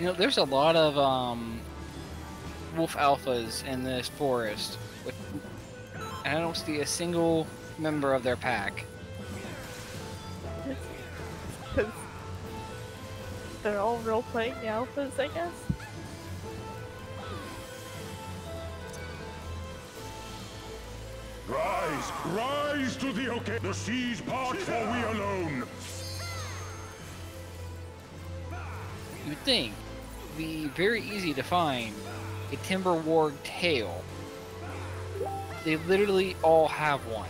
Speaker 2: You know, there's a lot of wolf alphas in this forest, and I don't see a single member of their pack.
Speaker 1: Cause they're all role-playing the alphas, I guess?
Speaker 3: Rise to the occasion. The seas part for we alone.
Speaker 2: You'd think it'd be very easy to find a Timber Warg tail. They literally all have one.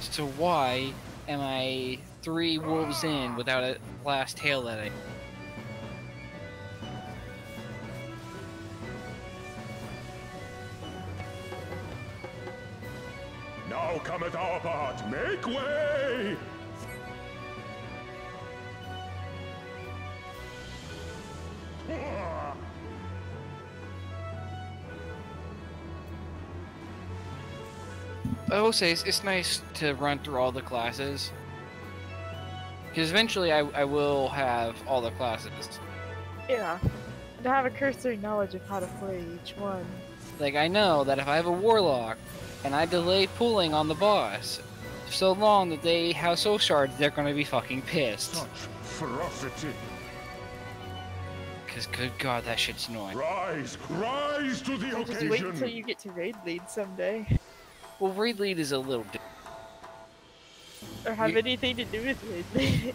Speaker 2: So why am I 3 wolves in without a last tail that I...
Speaker 3: Now cometh our part. Make way!
Speaker 2: I will say it's nice to run through all the classes. Because eventually I will have all the classes.
Speaker 1: Yeah. To have a cursory knowledge of how to play each one.
Speaker 2: Like, I know that if I have a warlock and I delay pulling on the boss so long that they have soul shards, they're gonna be fucking pissed.
Speaker 3: Such ferocity.
Speaker 2: Because good god, that shit's annoying.
Speaker 3: Rise! Rise to the
Speaker 1: Just
Speaker 3: occasion!
Speaker 1: wait until you get to raid lead someday.
Speaker 2: Well, raid lead is a little different.
Speaker 1: Or have anything to do with raid lead.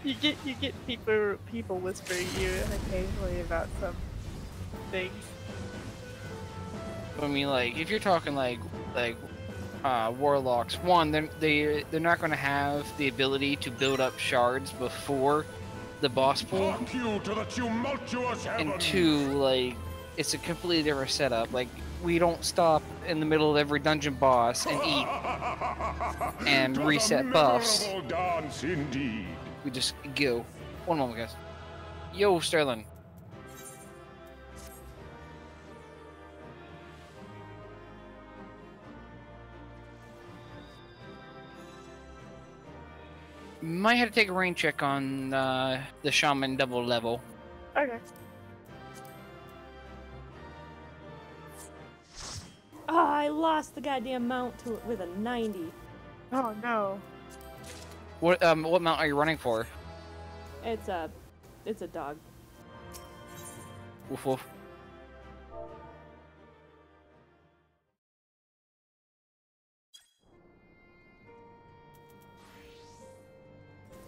Speaker 1: you get people whispering you occasionally about some things.
Speaker 2: I mean, like, if you're talking like warlocks, one, they're not gonna have the ability to build up shards before the boss pool.
Speaker 3: Hark you to the tumultuous heaven.
Speaker 2: And two, like, it's a completely different setup. Like, we don't stop in the middle of every dungeon boss and eat and reset buffs.
Speaker 3: Dance indeed.
Speaker 2: We just go. One moment, guys. Yo, Sterling. Might have to take a rain check on the shaman double level.
Speaker 1: Okay.
Speaker 4: Oh, I lost the goddamn mount to it with a 90.
Speaker 1: Oh no.
Speaker 2: What mount are you running for?
Speaker 4: It's a dog.
Speaker 2: Woof woof.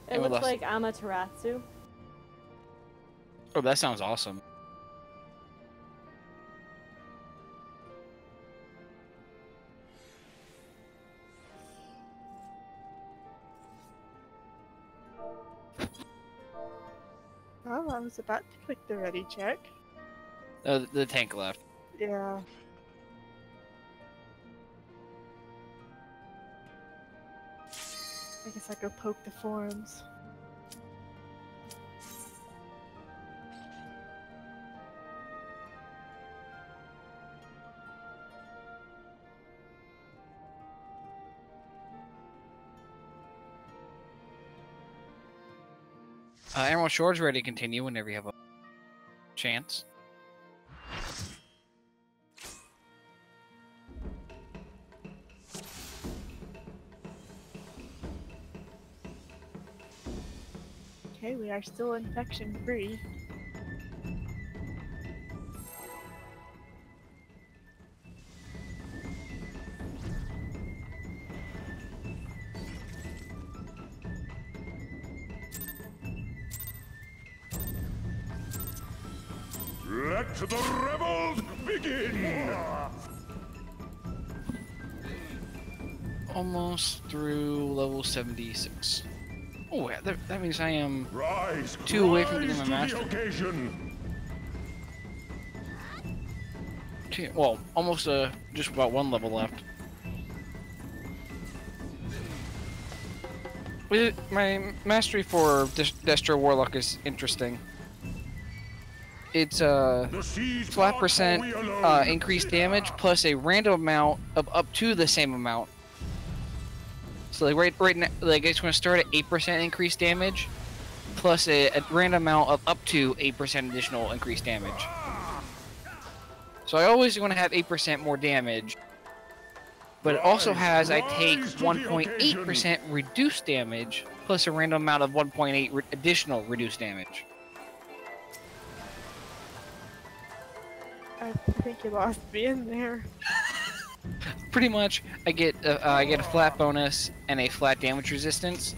Speaker 4: It
Speaker 2: And we
Speaker 4: looks
Speaker 2: lost-
Speaker 4: like Amaterasu.
Speaker 2: Oh, that sounds awesome.
Speaker 1: Oh, I was about to click the ready check.
Speaker 2: The tank left.
Speaker 1: Yeah. I guess I go poke the forums.
Speaker 2: Emerald Shore's ready to continue whenever you have a chance.
Speaker 1: Okay, we are still infection free.
Speaker 3: Let the rebels begin!
Speaker 2: Almost through level 76. Oh, yeah, that means I am
Speaker 3: Rise!
Speaker 2: 2 away from
Speaker 3: Rise
Speaker 2: getting my
Speaker 3: to
Speaker 2: master.
Speaker 3: the occasion!
Speaker 2: Okay, well, almost just about 1 level left. My mastery for Destro Warlock is interesting. It's flat percent increased damage plus a random amount of up to the same amount. So like right now, like it's going to start at 8% increased damage, plus a random amount of up to 8% additional increased damage. So I always want to have 8% more damage, but it also has I take 1.8% reduced damage plus a random amount of 1.8 additional reduced damage.
Speaker 1: I think you lost me in there.
Speaker 2: Pretty much, I get a flat bonus and a flat damage resistance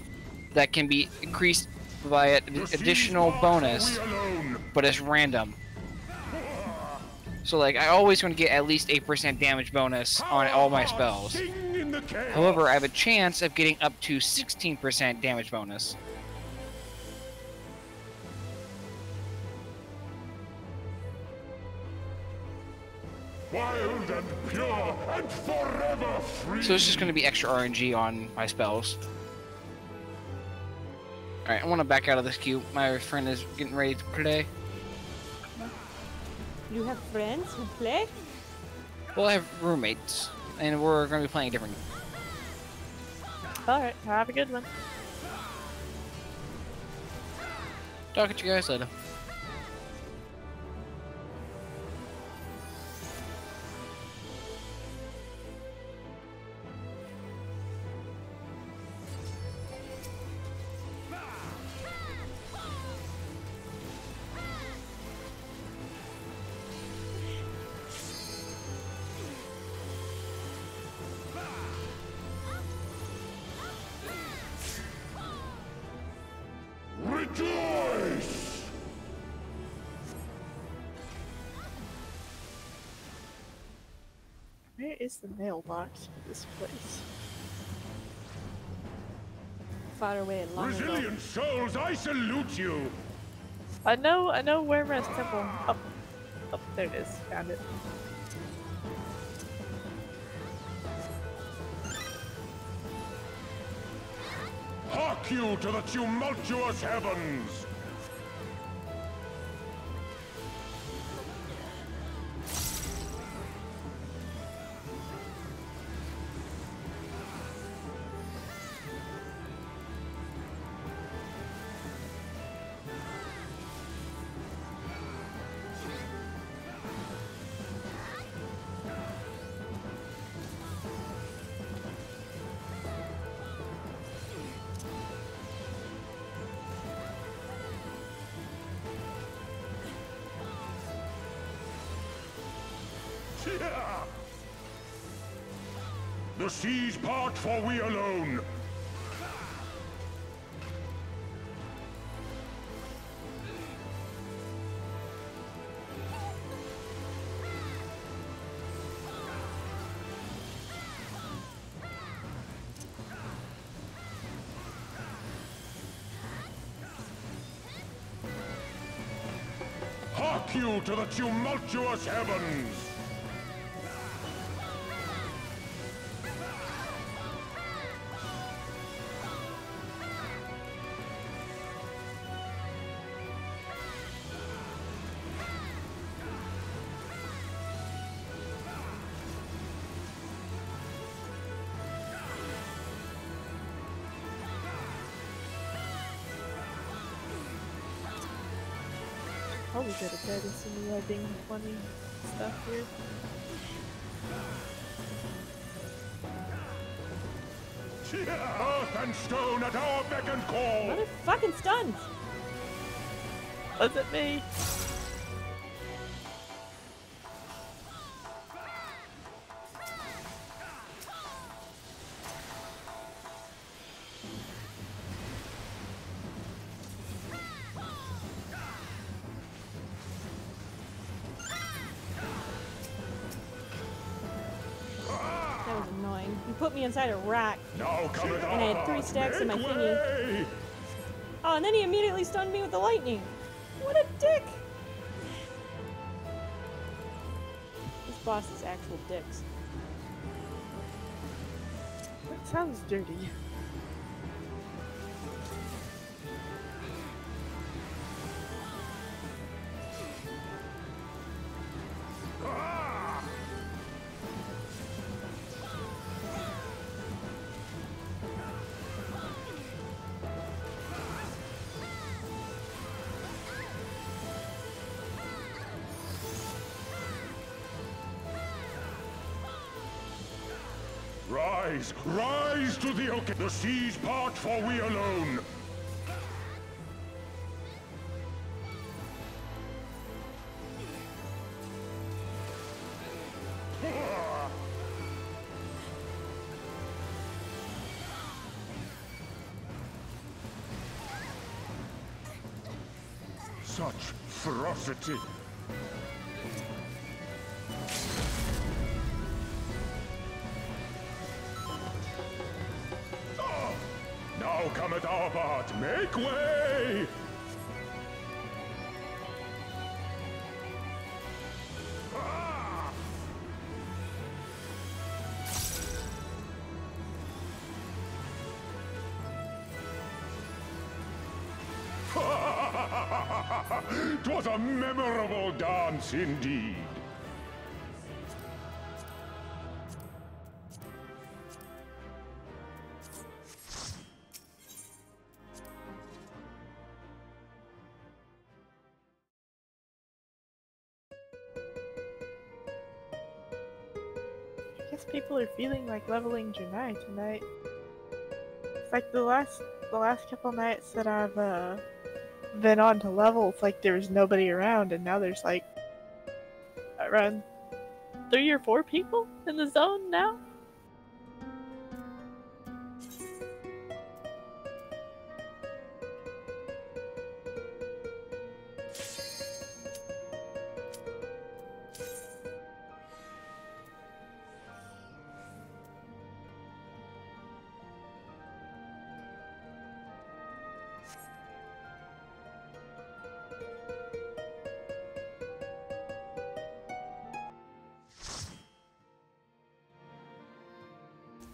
Speaker 2: that can be increased by an additional bonus, but it's random. So like, I always want to get at least 8% damage bonus on all my spells. However, I have a chance of getting up to 16% damage bonus.
Speaker 3: Wild and pure and forever free.
Speaker 2: So it's just going to be extra RNG on my spells. Alright, I want to back out of this queue. My friend is getting ready to play.
Speaker 4: You have friends who play?
Speaker 2: Well, I have roommates, and we're going to be playing different.
Speaker 1: Alright, have a good one.
Speaker 2: Talk to you guys later.
Speaker 3: Rejoice!
Speaker 1: Where is the mailbox for this place?
Speaker 4: Far away and long ago.
Speaker 3: Resilient souls, I salute you!
Speaker 1: I know where Rest Temple. Oh, there it is. Found it.
Speaker 3: Hark you to the tumultuous heavens! The seas part for we alone. Hark you to the tumultuous heavens!
Speaker 1: Probably could have tried simulating funny stuff here.
Speaker 3: Earth and stone at our beck and call!
Speaker 4: Mother fucking stuns!
Speaker 1: Was it me?
Speaker 4: That was annoying. He put me inside a rock,
Speaker 3: Now come it
Speaker 4: and I had 3 stacks in my thingy. Oh, and then he immediately stunned me with the lightning. What a dick! This boss is actual dicks.
Speaker 1: That sounds dirty.
Speaker 3: Rise, rise to the occasion. The seas part for we alone. Such ferocity. Now cometh our part. Make way! 'Twas a memorable dance indeed.
Speaker 1: I guess people are feeling like leveling Janai tonight. It's like the last couple nights that I've been on to level, it's like there was nobody around, and now there's like around 3 or 4 people in the zone now.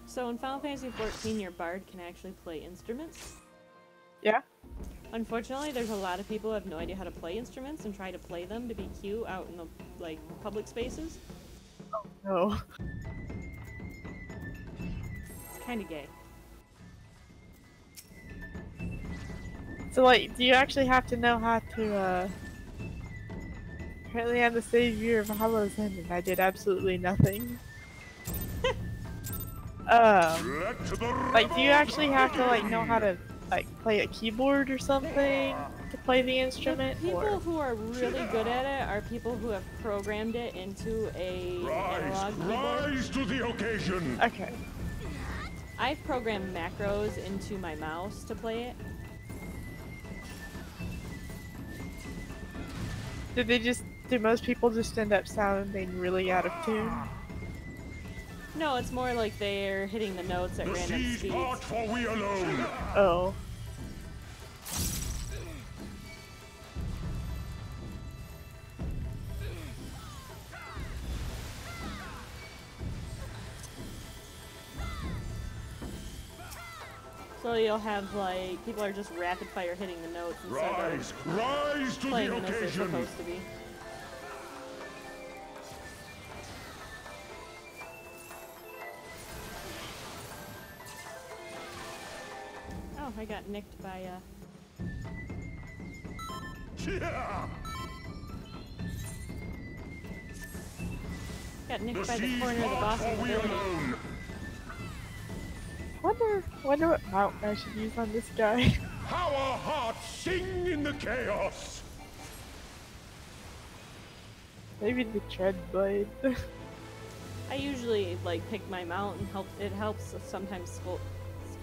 Speaker 4: So in Final Fantasy XIV, your bard can actually play instruments.
Speaker 1: Yeah.
Speaker 4: Unfortunately, there's a lot of people who have no idea how to play instruments and try to play them to be cute out in the like public spaces.
Speaker 1: Oh.
Speaker 4: It's kind of gay.
Speaker 1: So like, do you actually have to know how to Apparently I'm the savior of Hollow's End and I did absolutely nothing. Like, do you actually have to like know how to like play a keyboard or something to play the instrument?
Speaker 4: The people who are really good at it are people who have programmed it into a analog keyboard.
Speaker 3: Rise to the occasion.
Speaker 1: Okay.
Speaker 4: I've programmed macros into my mouse to play it.
Speaker 1: Do most people just end up sounding really out of tune?
Speaker 4: No, it's more like they're hitting the notes at random speeds.
Speaker 3: For we alone.
Speaker 1: Oh.
Speaker 4: So you'll have like people are just rapid fire hitting the notes instead of
Speaker 3: Rise to
Speaker 4: playing
Speaker 3: the
Speaker 4: them as they're
Speaker 3: occasion.
Speaker 4: supposed to be. Oh, I got nicked by
Speaker 3: Yeah.
Speaker 4: got nicked by the corner of the boss of the building.
Speaker 1: Wonder what mountain I should use on this guy.
Speaker 3: How our hearts sing in the chaos.
Speaker 1: Maybe the tread blade.
Speaker 4: I usually like pick my mount and it helps sometimes sculpt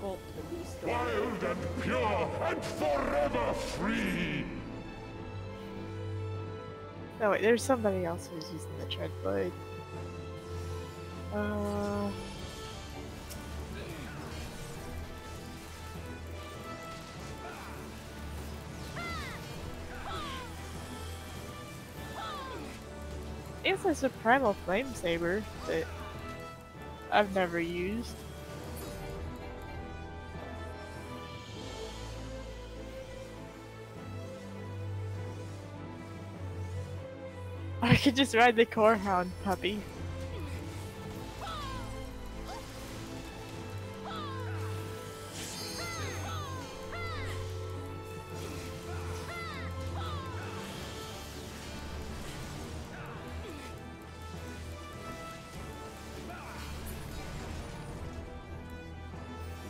Speaker 4: the beast.
Speaker 3: Wild and pure and forever free.
Speaker 1: No wait, there's somebody else who's using the tread blade. I guess there's a primal flame saber that I've never used. I could just ride the core hound puppy.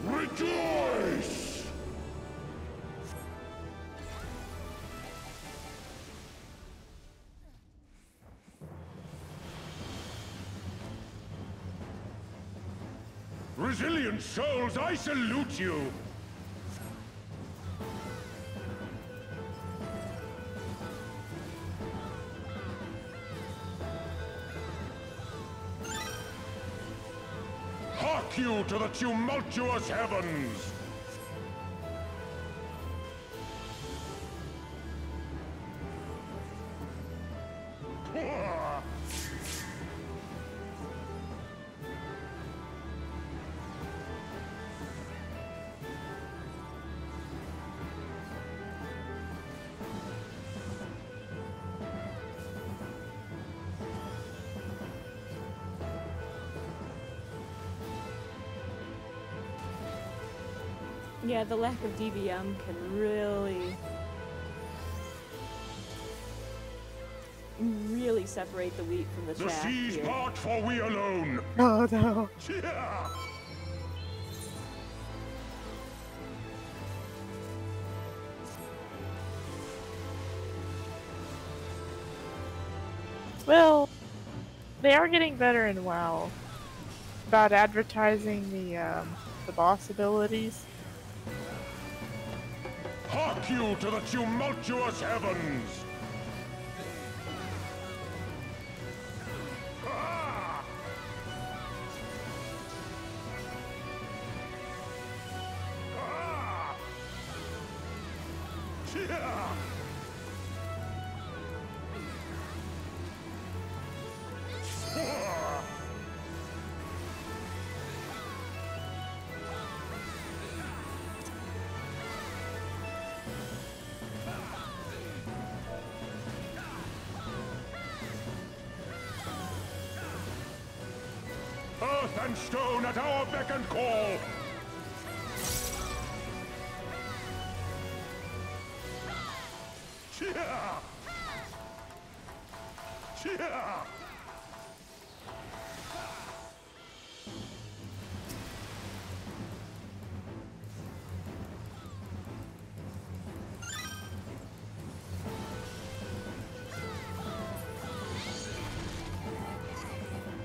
Speaker 3: Rejoice! Resilient souls, I salute you! Hark you to the tumultuous heavens!
Speaker 4: Yeah, the lack of DBM can really separate the wheat from the
Speaker 3: The
Speaker 4: chaff
Speaker 3: seas
Speaker 4: here.
Speaker 3: part for we alone.
Speaker 1: Oh no.
Speaker 3: Yeah.
Speaker 1: Well, they are getting better in WoW about advertising the boss abilities.
Speaker 3: Hark you to the tumultuous heavens. Ah! Ah! Yeah. Ah! Earth and stone at our beck and call. Yeah. Yeah.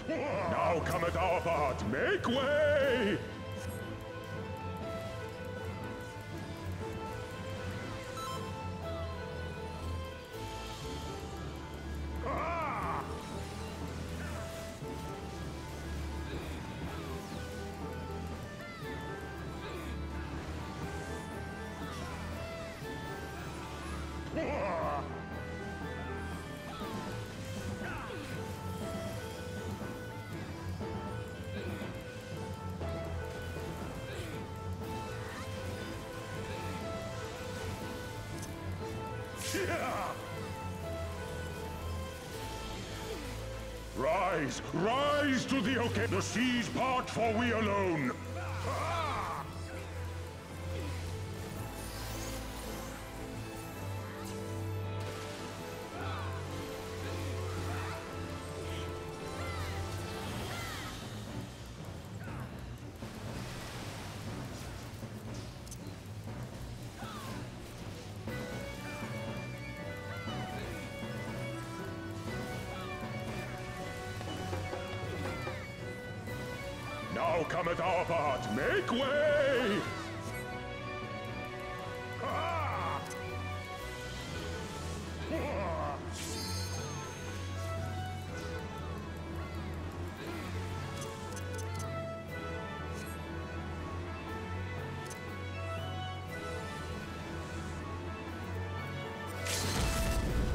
Speaker 3: Now cometh our part. Make way! Ah! Ah! Yeah! Rise, rise to the occasion. The seas part for we alone. Ah! Now cometh our part. Make way! Ah! Ah!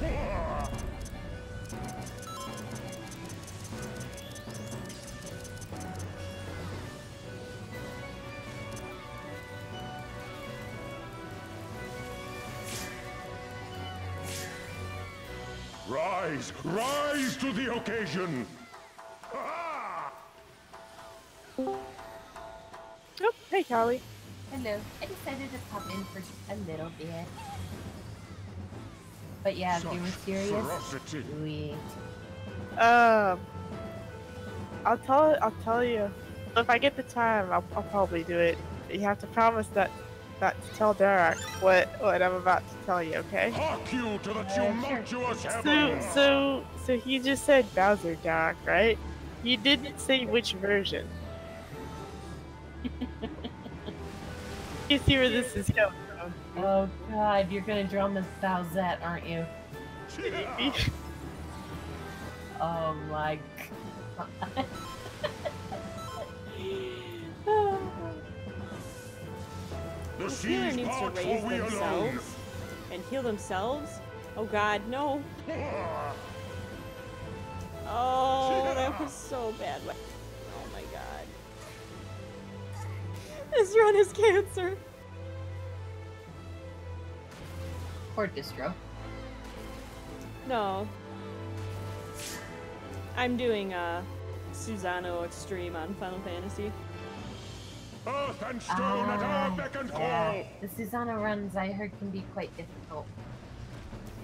Speaker 3: Ah! Rise, rise to the occasion! Ah!
Speaker 1: Oh, hey, Callie.
Speaker 5: Hello. I decided to pop in for just a little bit. But yeah, if you were serious,
Speaker 3: Ferocity.
Speaker 5: we...
Speaker 1: I'll tell you. If I get the time, I'll probably do it. You have to promise that to tell Derek what I'm about to tell you, okay?
Speaker 3: Hark you to the tumultuous
Speaker 1: So
Speaker 3: heavens!
Speaker 1: he just said Bowser, Derek, right? You didn't say which version. You see where this is going from?
Speaker 5: Oh god, you're gonna draw Miss Bowsette, aren't you?
Speaker 3: Yeah.
Speaker 5: Oh my god.
Speaker 3: The
Speaker 4: This healer
Speaker 3: seas
Speaker 4: needs to
Speaker 3: part
Speaker 4: raise
Speaker 3: for we alone!
Speaker 4: themselves and heal themselves. Oh god, no.
Speaker 3: Ah!
Speaker 4: Oh, that was so bad. Oh my god. This run is cancer.
Speaker 5: Poor distro.
Speaker 4: No. I'm doing Susano Extreme on Final Fantasy.
Speaker 3: Earth and stone at our beck and call.
Speaker 5: The Susanna runs I heard can be quite difficult.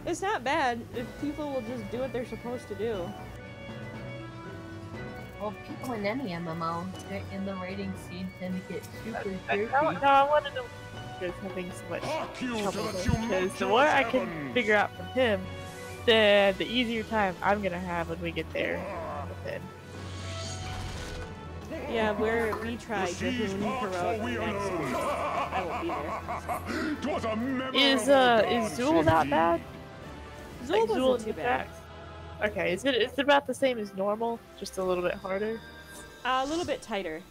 Speaker 4: It's not bad if people will just do what they're supposed to do.
Speaker 5: Well, people in any MMO in the raiding scene tend to get super goofy.
Speaker 1: No, I want to know who's having so much trouble with, because the more I can figure out from him, then the easier time I'm gonna have when we get there with him.
Speaker 4: Yeah, we try Dragoon Heroic next week. I won't be there.
Speaker 1: Is Zool not bad?
Speaker 4: Zool
Speaker 1: Like,
Speaker 4: wasn't too bad.
Speaker 1: Okay, is it about the same as normal? Just a little bit harder?
Speaker 4: A little bit tighter.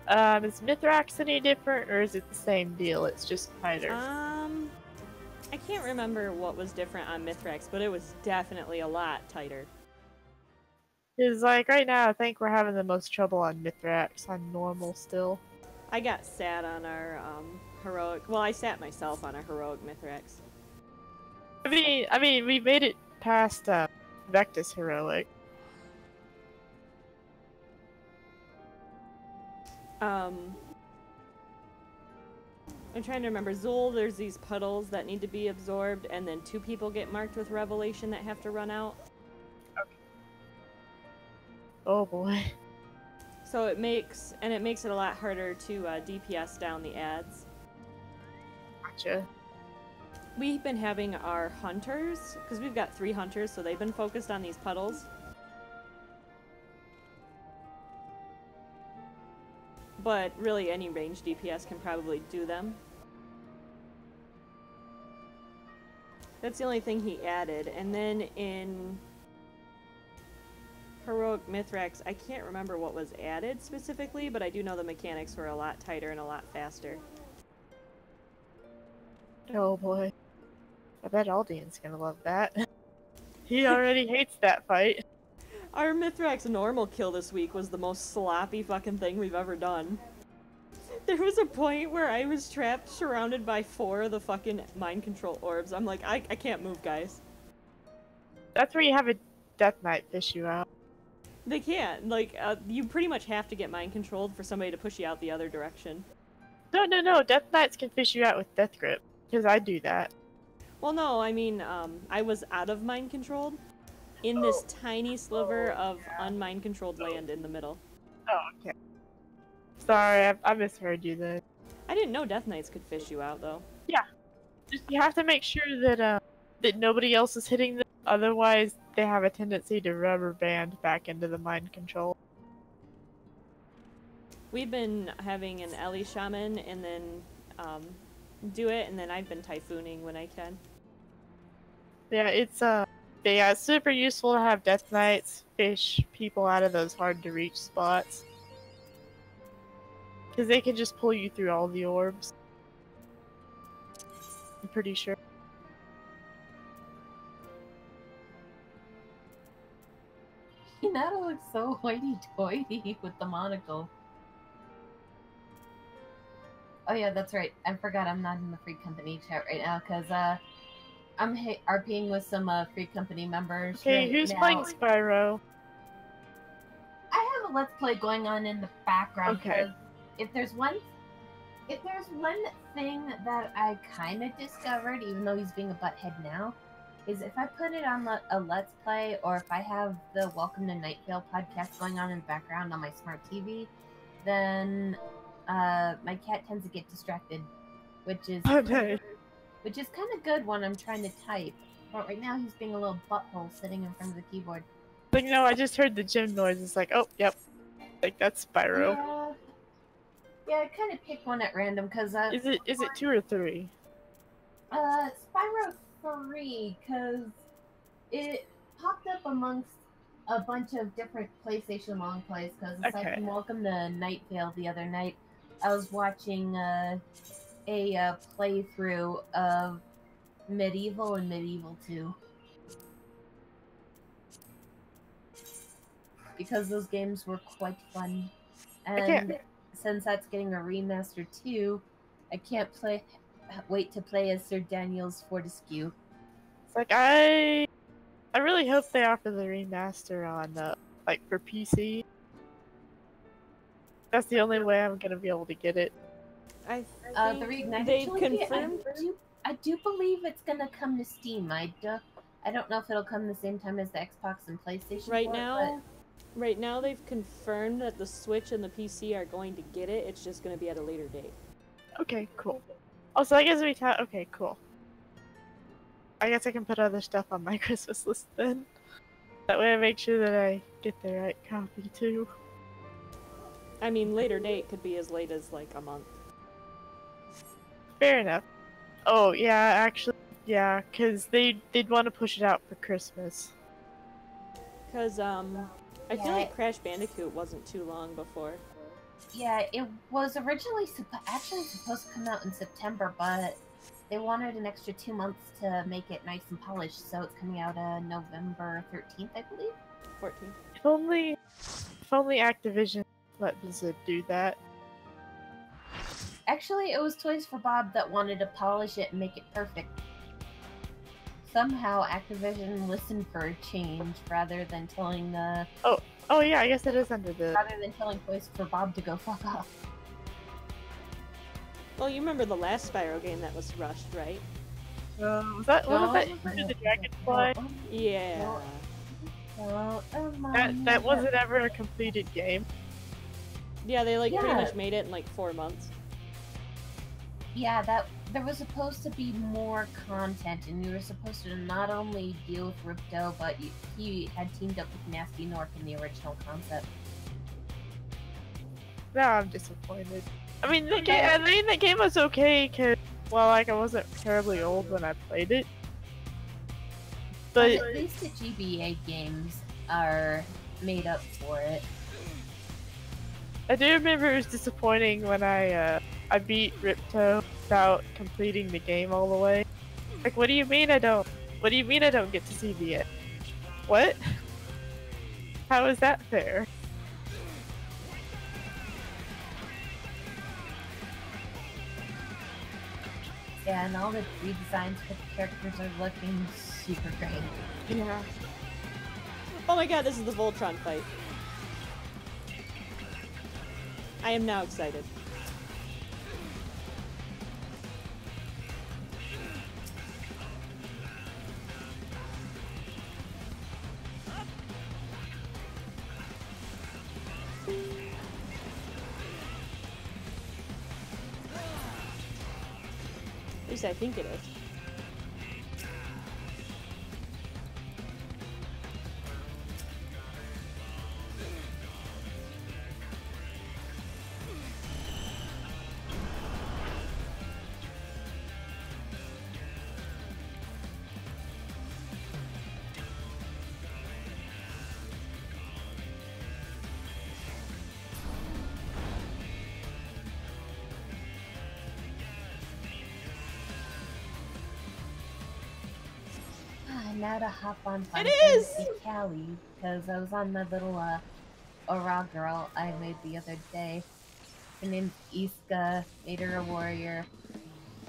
Speaker 1: Is Mithrax any different, or is it the same deal? It's just tighter.
Speaker 4: I can't remember what was different on Mithrax, but it was definitely a lot tighter.
Speaker 1: Because, like, right now, I think we're having the most trouble on Mithrax, on normal still.
Speaker 4: I got sat on our heroic. Well, I sat myself on a heroic Mithrax.
Speaker 1: I mean, we made it past Vectus heroic.
Speaker 4: I'm trying to remember. Zool, there's these puddles that need to be absorbed, and then 2 people get marked with Revelation that have to run out.
Speaker 1: Okay. Oh boy.
Speaker 4: So it makes it a lot harder to DPS down the ads.
Speaker 1: Gotcha.
Speaker 4: We've been having our hunters, because we've got 3 hunters, so they've been focused on these puddles. But really, any ranged DPS can probably do them. That's the only thing he added. And then in Heroic Mithrax, I can't remember what was added specifically, but I do know the mechanics were a lot tighter and a lot faster.
Speaker 1: Oh boy. I bet Aldian's gonna love that. He already hates that fight.
Speaker 4: Our Mithrax normal kill this week was the most sloppy fucking thing we've ever done. There was a point where I was trapped, surrounded by 4 of the fucking mind control orbs. I'm like, I can't move, guys.
Speaker 1: That's where you have a Death Knight fish you out.
Speaker 4: They can't. Like, you pretty much have to get mind controlled for somebody to push you out the other direction.
Speaker 1: No. Death Knights can fish you out with Death Grip. Because I do that.
Speaker 4: Well, no, I mean, I was out of mind controlled in this tiny sliver of unmind controlled land in the middle.
Speaker 1: Oh, okay. Sorry, I misheard you then.
Speaker 4: I didn't know Death Knights could fish you out, though.
Speaker 1: Yeah. Just, you have to make sure that, that nobody else is hitting them. Otherwise, they have a tendency to rubber band back into the mind control. We've
Speaker 4: been having an Ellie Shaman and then do it, and then I've been typhooning when I can.
Speaker 1: Yeah, it's super useful to have Death Knights fish people out of those hard to reach spots. Because they can just pull you through all the orbs. I'm pretty sure.
Speaker 5: Hinata looks so hoity-toity with the monocle. Oh yeah, that's right. I forgot I'm not in the Free Company chat right now, because I'm RPing with some Free Company members.
Speaker 1: Okay,
Speaker 5: right
Speaker 1: who's
Speaker 5: now.
Speaker 1: playing Spyro?
Speaker 5: I have a Let's Play going on in the background.
Speaker 1: Okay.
Speaker 5: If there's one thing that I kind of discovered, even though he's being a butthead now, is if I put it on a Let's Play, or if I have the Welcome to Night Vale podcast going on in the background on my smart TV, then my cat tends to get distracted, which is
Speaker 1: Okay.
Speaker 5: which is kind of good when I'm trying to type. But right now he's being a little butthole sitting in front of the keyboard.
Speaker 1: But you know, I just heard the gym noise. It's like, oh, yep. Like, that's Spyro.
Speaker 5: Yeah, I kind of picked one at random, because...
Speaker 1: Is it 2 or 3?
Speaker 5: Spyro 3, because it popped up amongst a bunch of different PlayStation long plays, because aside from Welcome to Night Vale the other night, I was watching a playthrough of Medieval and Medieval 2. Because those games were quite fun. And since that's getting a remaster too, I can't wait to play as Sir Daniel's Fortescue.
Speaker 1: It's like, I really hope they offer the remaster on, like, for PC. That's the only way I'm gonna be able to get it.
Speaker 4: I
Speaker 5: The
Speaker 4: think
Speaker 5: reignited
Speaker 4: they've
Speaker 5: trilogy,
Speaker 4: confirmed.
Speaker 5: I do believe it's gonna come to Steam. I don't know if it'll come the same time as the Xbox and PlayStation.
Speaker 4: Right now they've confirmed that the Switch and the PC are going to get it. It's just going to be at a later date.
Speaker 1: Okay, cool. Also, I guess okay, cool. I guess I can put other stuff on my Christmas list then. That way I make sure that I get the right copy too.
Speaker 4: I mean, later date could be as late as like a month.
Speaker 1: Fair enough. Oh yeah, actually, yeah, because they'd want to push it out for Christmas.
Speaker 4: Because I feel like Crash Bandicoot wasn't too long before.
Speaker 5: Yeah, it was originally actually supposed to come out in September, but they wanted an extra 2 months to make it nice and polished, so it's coming out November 13th, I believe.
Speaker 4: 14th.
Speaker 1: If only Activision let Blizzard do that.
Speaker 5: Actually, it was Toys for Bob that wanted to polish it and make it perfect. Somehow, Activision listened for a change rather than telling
Speaker 1: Oh yeah, I guess it is under the.
Speaker 5: rather than telling Toys for Bob to go fuck off.
Speaker 4: Well, you remember the last Spyro game that was rushed, right?
Speaker 1: Was that Into the Dragonfly?
Speaker 4: Yeah.
Speaker 1: That wasn't ever a completed game.
Speaker 4: Yeah, they pretty much made it in like 4 months.
Speaker 5: Yeah, there was supposed to be more content, and you were supposed to not only deal with Ripto, but he had teamed up with Nasty North in the original concept.
Speaker 1: Now I'm disappointed. I mean, the game was okay, cause I wasn't terribly old when I played it. But
Speaker 5: at least the GBA games are made up for it.
Speaker 1: I do remember it was disappointing when I beat Ripto without completing the game all the way. Like, what do you mean I don't? What do you mean I don't get to see the end? What? How is that fair?
Speaker 5: Yeah, and all the redesigns for the characters are looking super great.
Speaker 1: Yeah.
Speaker 4: Oh my god, this is the Voltron fight. I am now excited. At least I think it is.
Speaker 5: Now to hop on Final
Speaker 4: It is!
Speaker 5: Fantasy Cali, because I was on my little Aura girl I made the other day. Her name's Iska, made her a warrior,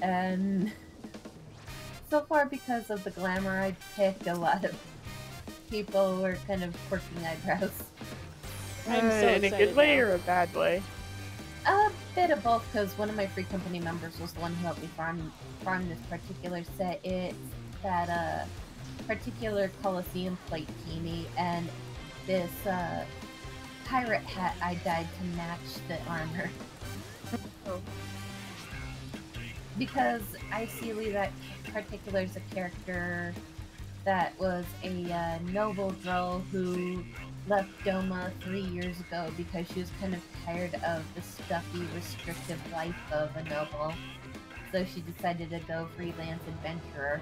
Speaker 5: and so far because of the glamour I picked, a lot of people were kind of quirking eyebrows.
Speaker 4: I'm so
Speaker 1: in a good way or a bad way?
Speaker 5: A bit of both, because one of my free company members was the one who helped me farm this particular set. It's that particular Colosseum plate teeny, and this pirate hat I dyed to match the armor. Because I see that particular is a character that was a noble girl who left Doma 3 years ago because she was kind of tired of the stuffy, restrictive life of a noble. So she decided to go freelance adventurer.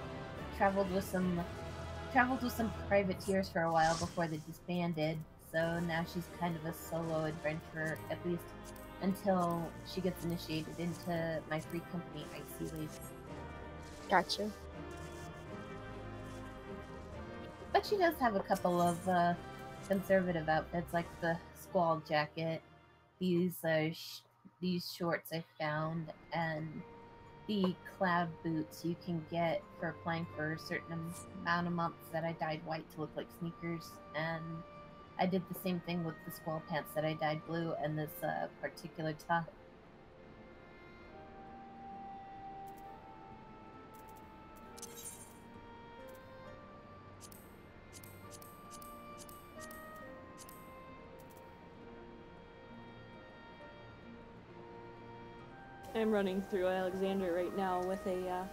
Speaker 5: Traveled with some privateers for a while before they disbanded, so now she's kind of a solo adventurer, at least until she gets initiated into my free company, Icy Leaf.
Speaker 1: Gotcha.
Speaker 5: But she does have a couple of conservative outfits, like the squall jacket, these shorts I found, and the cloud boots you can get for playing for a certain amount of months that I dyed white to look like sneakers, and I did the same thing with the squall pants that I dyed blue and this particular top.
Speaker 4: I'm running through Alexander right now with a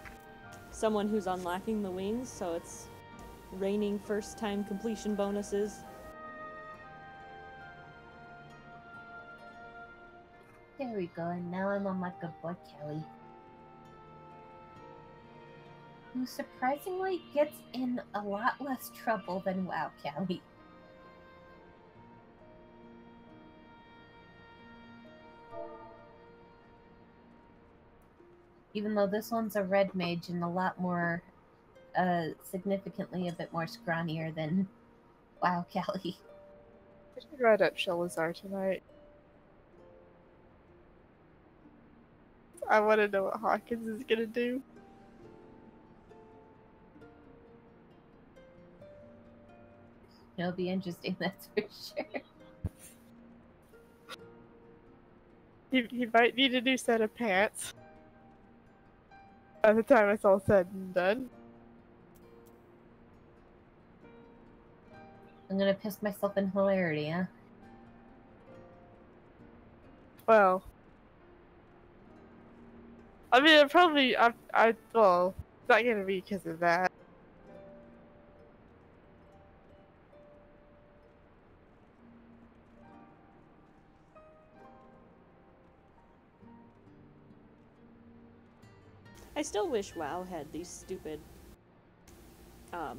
Speaker 4: someone who's unlocking the wings, so it's raining first time completion bonuses.
Speaker 5: There we go, and now I'm on my good boy Kelly, who surprisingly gets in a lot less trouble than WoW Kelly. Even though this one's a red mage and a lot more, significantly a bit more scrawnier than WoW Kelly.
Speaker 1: I should write up Shelazar tonight. I want to know what Hawkins is gonna do.
Speaker 5: It'll be interesting, that's for sure.
Speaker 1: He might need a new set of pants. By the time it's all said and done.
Speaker 5: I'm gonna piss myself in hilarity, huh?
Speaker 1: Well, I mean, it probably, well, it's not gonna be because of that.
Speaker 4: I still wish WoW had these stupid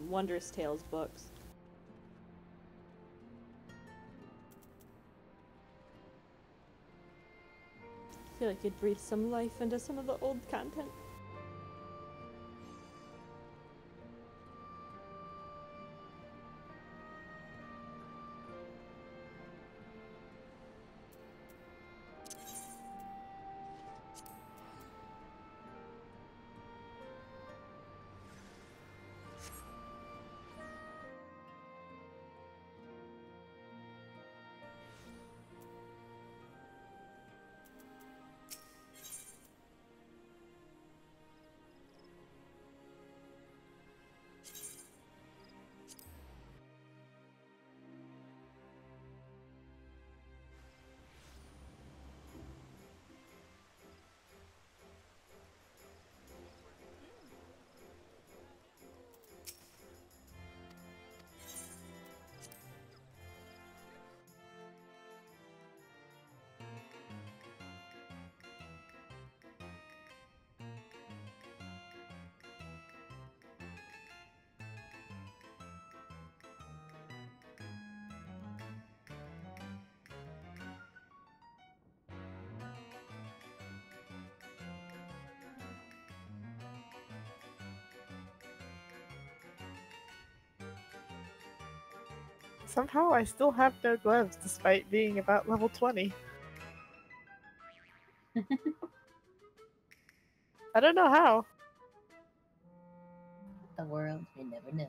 Speaker 4: Wondrous Tales books. I feel like it breathes some life into some of the old content.
Speaker 1: Somehow I still have no gloves despite being about level 20. I don't know how.
Speaker 5: The world may never know.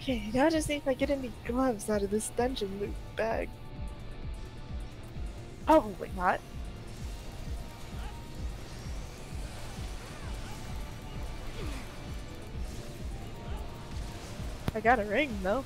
Speaker 1: Okay, now to see if I get any gloves out of this dungeon loot bag. Probably not. I got a ring though.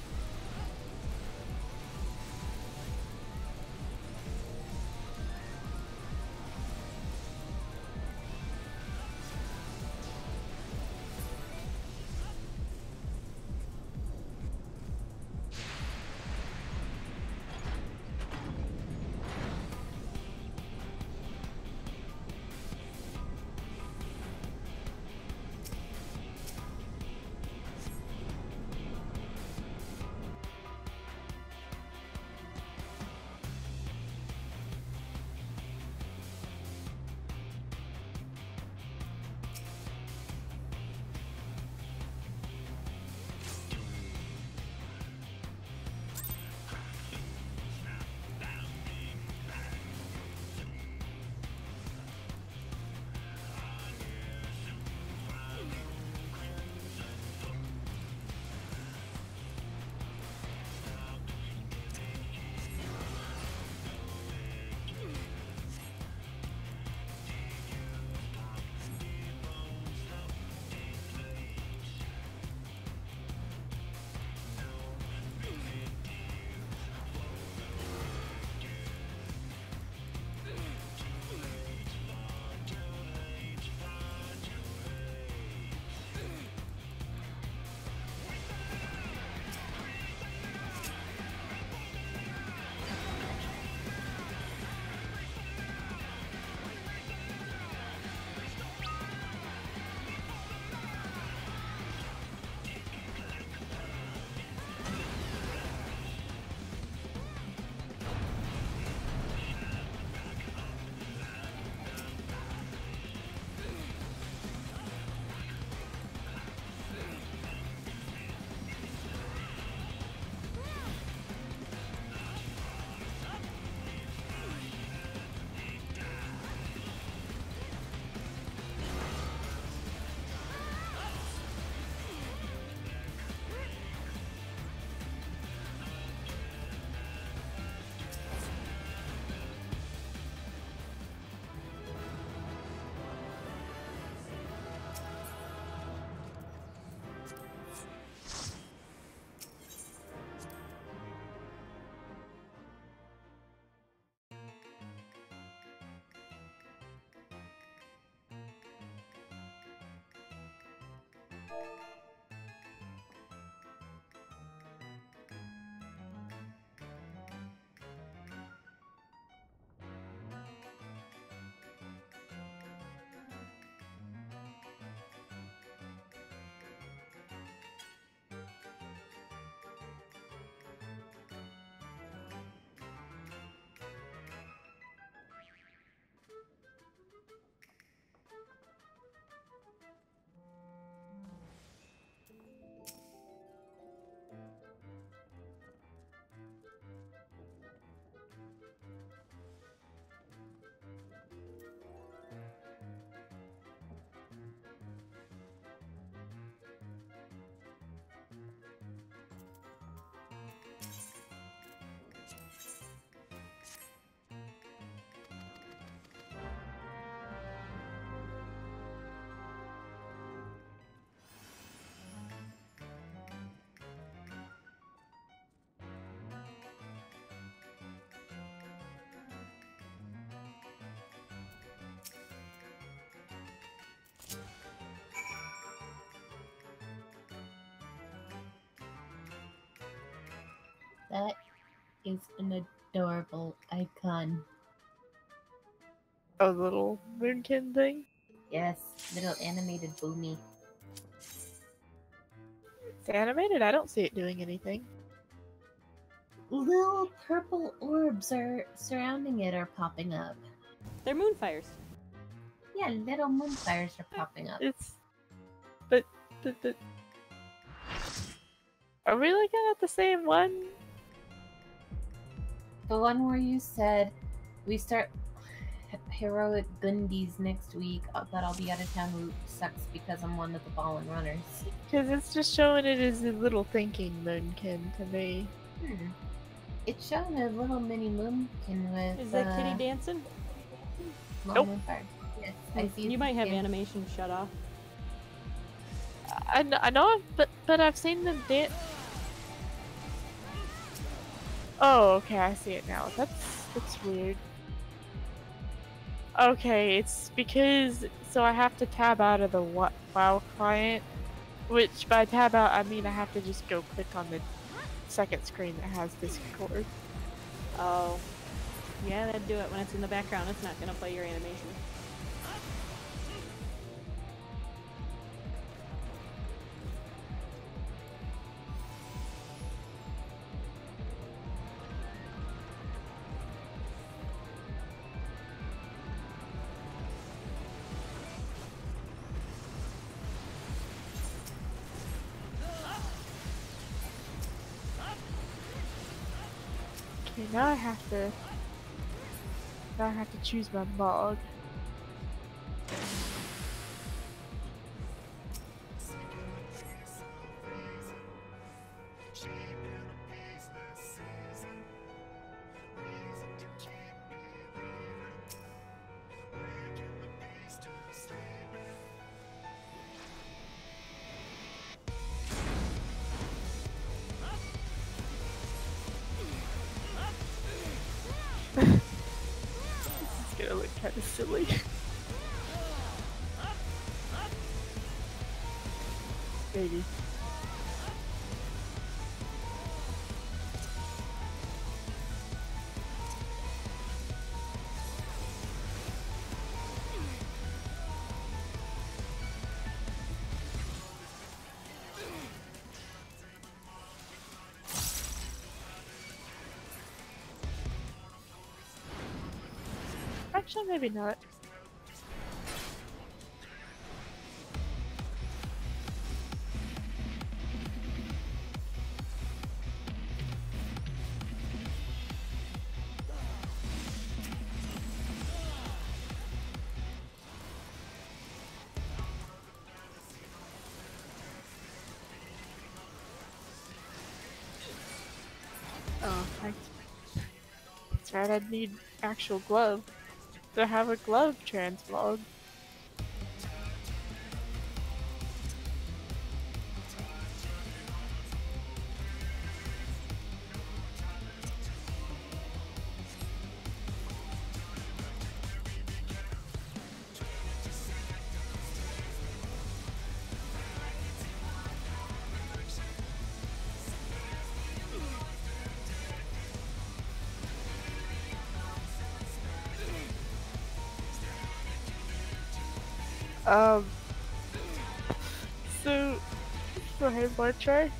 Speaker 5: That is an adorable icon.
Speaker 1: Oh, the little moonkin thing?
Speaker 5: Yes, little animated boomy.
Speaker 1: It's animated? I don't see it doing anything.
Speaker 5: Little purple orbs are surrounding it are popping up.
Speaker 4: They're moonfires.
Speaker 5: Yeah, little moonfires are popping up.
Speaker 1: It's... But... Are we looking at the same one?
Speaker 5: The one where you said we start... heroic Gundies next week that I'll be out of town, who sucks because I'm one of the ballin' runners.
Speaker 1: Because it's just showing it as a little thinking moonkin to me.
Speaker 5: It's showing a little mini moonkin with.
Speaker 4: Is that kitty dancing?
Speaker 1: Nope.
Speaker 5: Yes, I see.
Speaker 4: You might have animation shut off.
Speaker 1: I know, but I've seen them dance. Oh, okay, I see it now. That's weird. Okay, it's because so I have to tab out of the WoW client, which by tab out I mean I have to just go click on the second screen that has Discord.
Speaker 4: Oh. Yeah, that'd do it. When it's in the background, it's not gonna play your animation.
Speaker 1: Okay, now I have to choose my mod. This is gonna look kind of silly. Maybe. Actually, maybe not. Oh, that's right, I'd need actual glove to have a glove transmog. So go ahead, Mortrexia.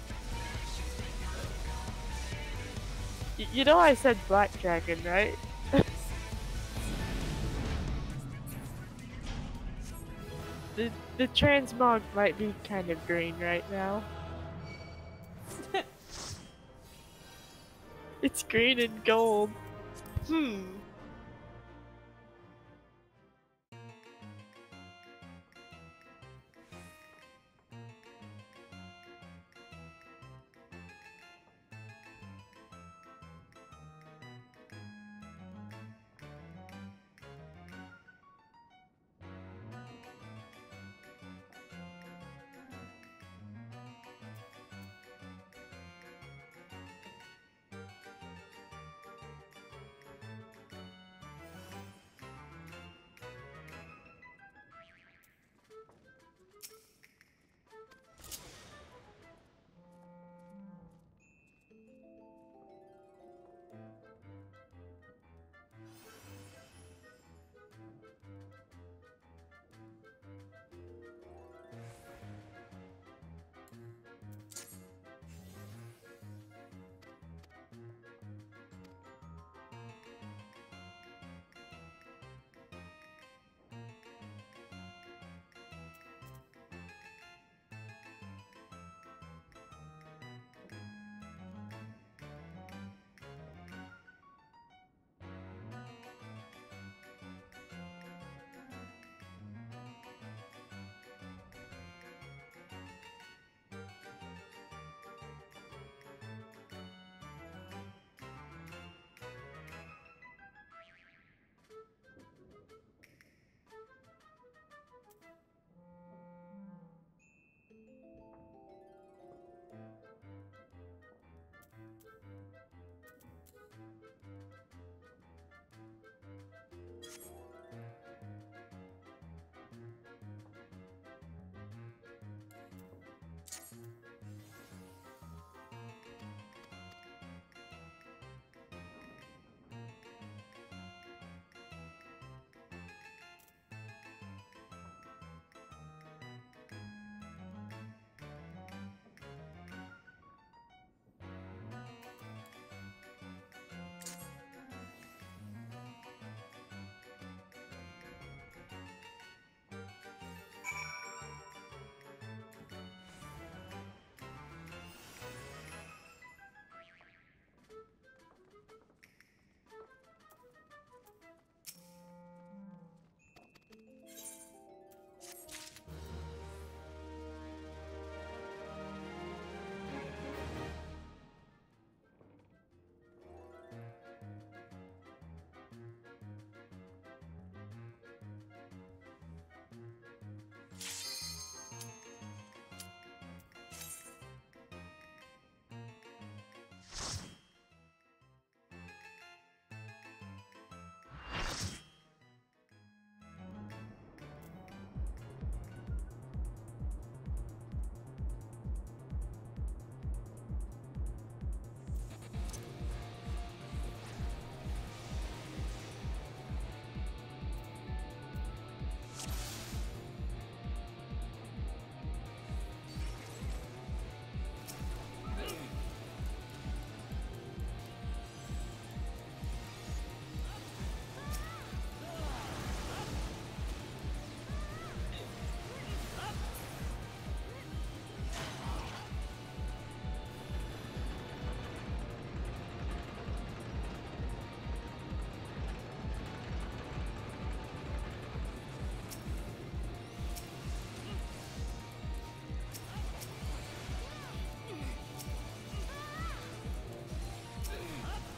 Speaker 1: You know I said black dragon, right? the transmog might be kind of green right now. It's green and gold.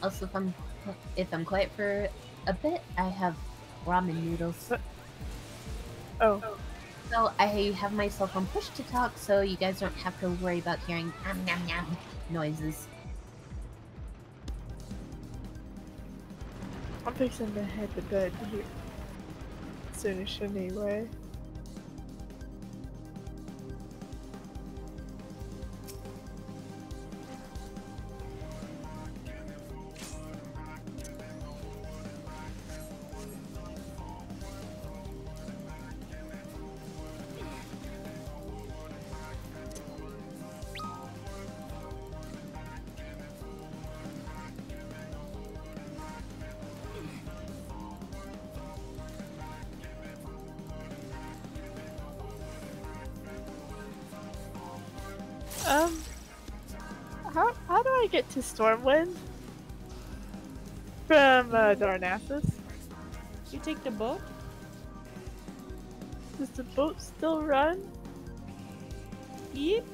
Speaker 5: Also, if I'm quiet for a bit, I have ramen noodles.
Speaker 1: Oh.
Speaker 5: So I have my cell phone push to talk, so you guys don't have to worry about hearing nom nom nom noises.
Speaker 1: I'm fixing to head to bed here soonish anyway. How do I get to Stormwind? From, Darnassus?
Speaker 4: You take the boat?
Speaker 1: Does the boat still run?
Speaker 4: Yep.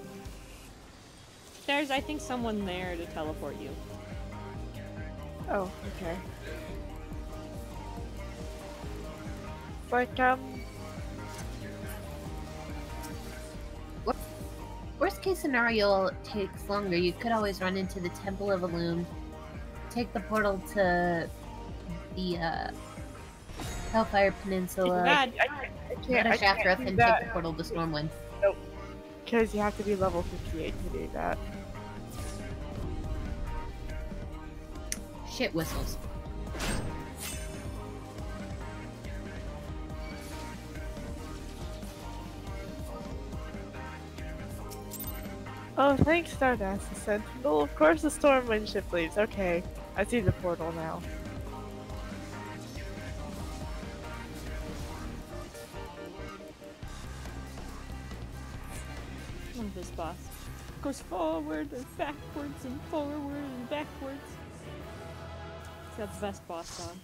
Speaker 4: There's, I think, someone there to teleport you.
Speaker 1: Oh, okay. Like,
Speaker 5: Worst case scenario takes longer. You could always run into the Temple of Illume, take the portal to the Hellfire Peninsula,
Speaker 4: God,
Speaker 5: go to Shaftroth, and take the portal to Stormwind.
Speaker 1: Nope. Because you have to be level 58 to do that.
Speaker 5: Shit whistles.
Speaker 1: Oh, thanks, Stardust Sentinel. Of course the Stormwind ship leaves. Okay, I see the portal now.
Speaker 4: oh, this boss goes forward and backwards and forward and backwards. It's got the best boss song.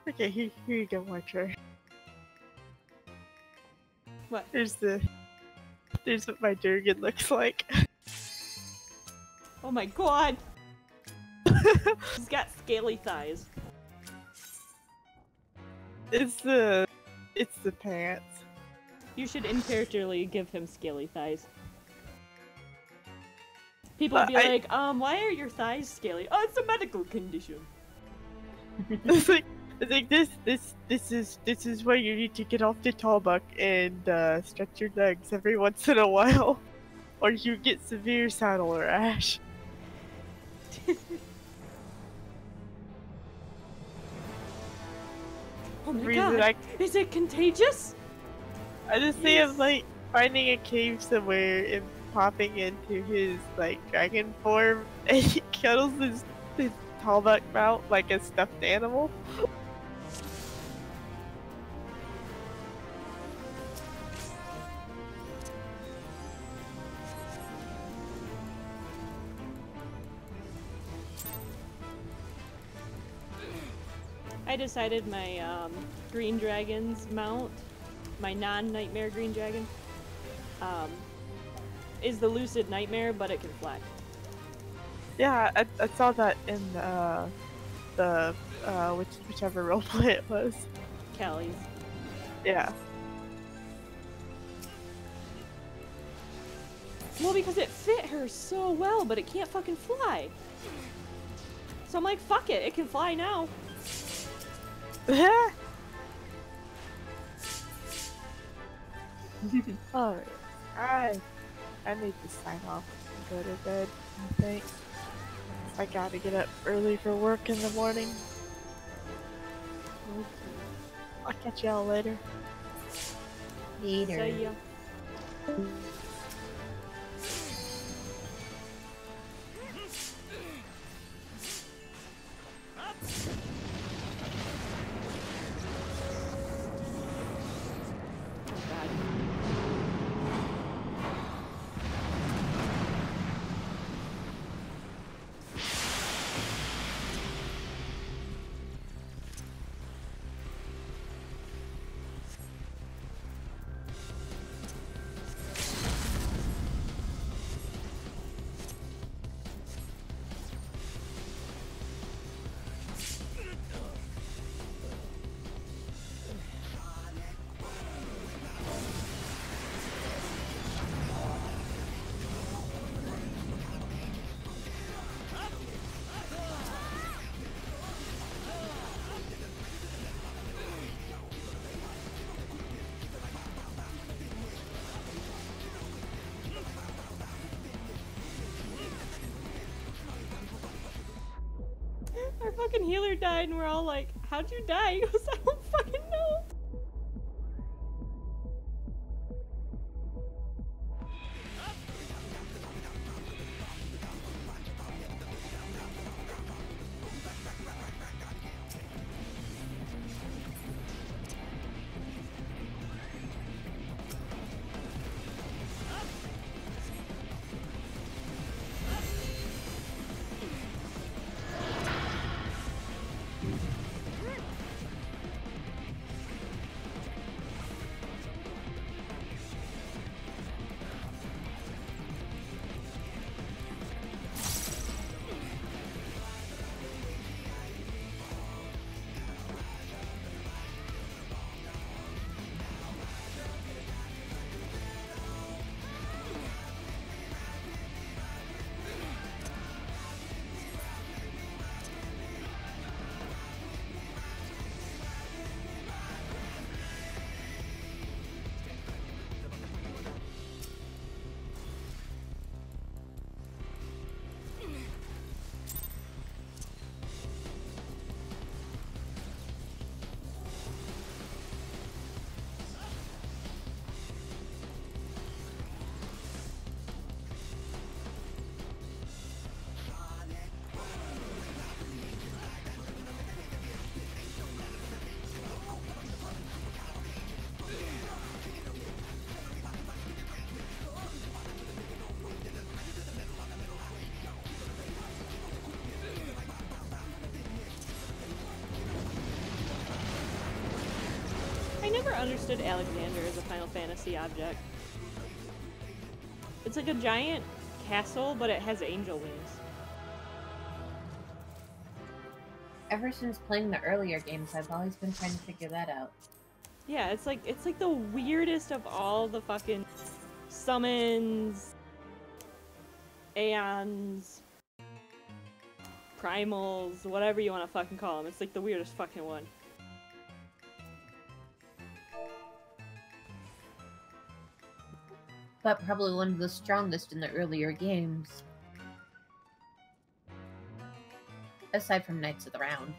Speaker 1: Okay, here you go, Marcher.
Speaker 4: What?
Speaker 1: There's what my Durgan looks like.
Speaker 4: Oh my god! He's got scaly thighs.
Speaker 1: It's the pants.
Speaker 4: You should in-characterly give him scaly thighs. People would be like, why are your thighs scaly? Oh, it's a medical condition.
Speaker 1: It's like this is where you need to get off the tall buck and stretch your legs every once in a while, or you get severe saddle rash.
Speaker 4: Oh my
Speaker 1: Reason
Speaker 4: god! Is it contagious?
Speaker 1: I just see him like finding a cave somewhere and popping into his like dragon form, and he cuddles his tall buck mount like a stuffed animal.
Speaker 4: I decided my green dragon's mount, my non-nightmare green dragon, is the lucid nightmare, but it can fly.
Speaker 1: Yeah, I saw that in the whichever roleplay it was.
Speaker 4: Callie's.
Speaker 1: Yeah.
Speaker 4: Well, because it fit her so well, but it can't fucking fly. So I'm like, fuck it, it can fly now.
Speaker 1: Alright. I need to sign off and go to bed, I think. I gotta get up early for work in the morning. I'll catch y'all later.
Speaker 5: Later.
Speaker 4: See ya. Our fucking healer died and we're all like, how'd you die? He goes, I don't fucking know. never understood Alexander as a Final Fantasy object. It's like a giant castle, but it has angel wings.
Speaker 5: Ever since playing the earlier games, I've always been trying to figure that out.
Speaker 4: Yeah, it's like the weirdest of all the fucking summons, aeons, primals, whatever you want to fucking call them. It's like the weirdest fucking one.
Speaker 5: But probably one of the strongest in the earlier games. Aside from Knights of the Round.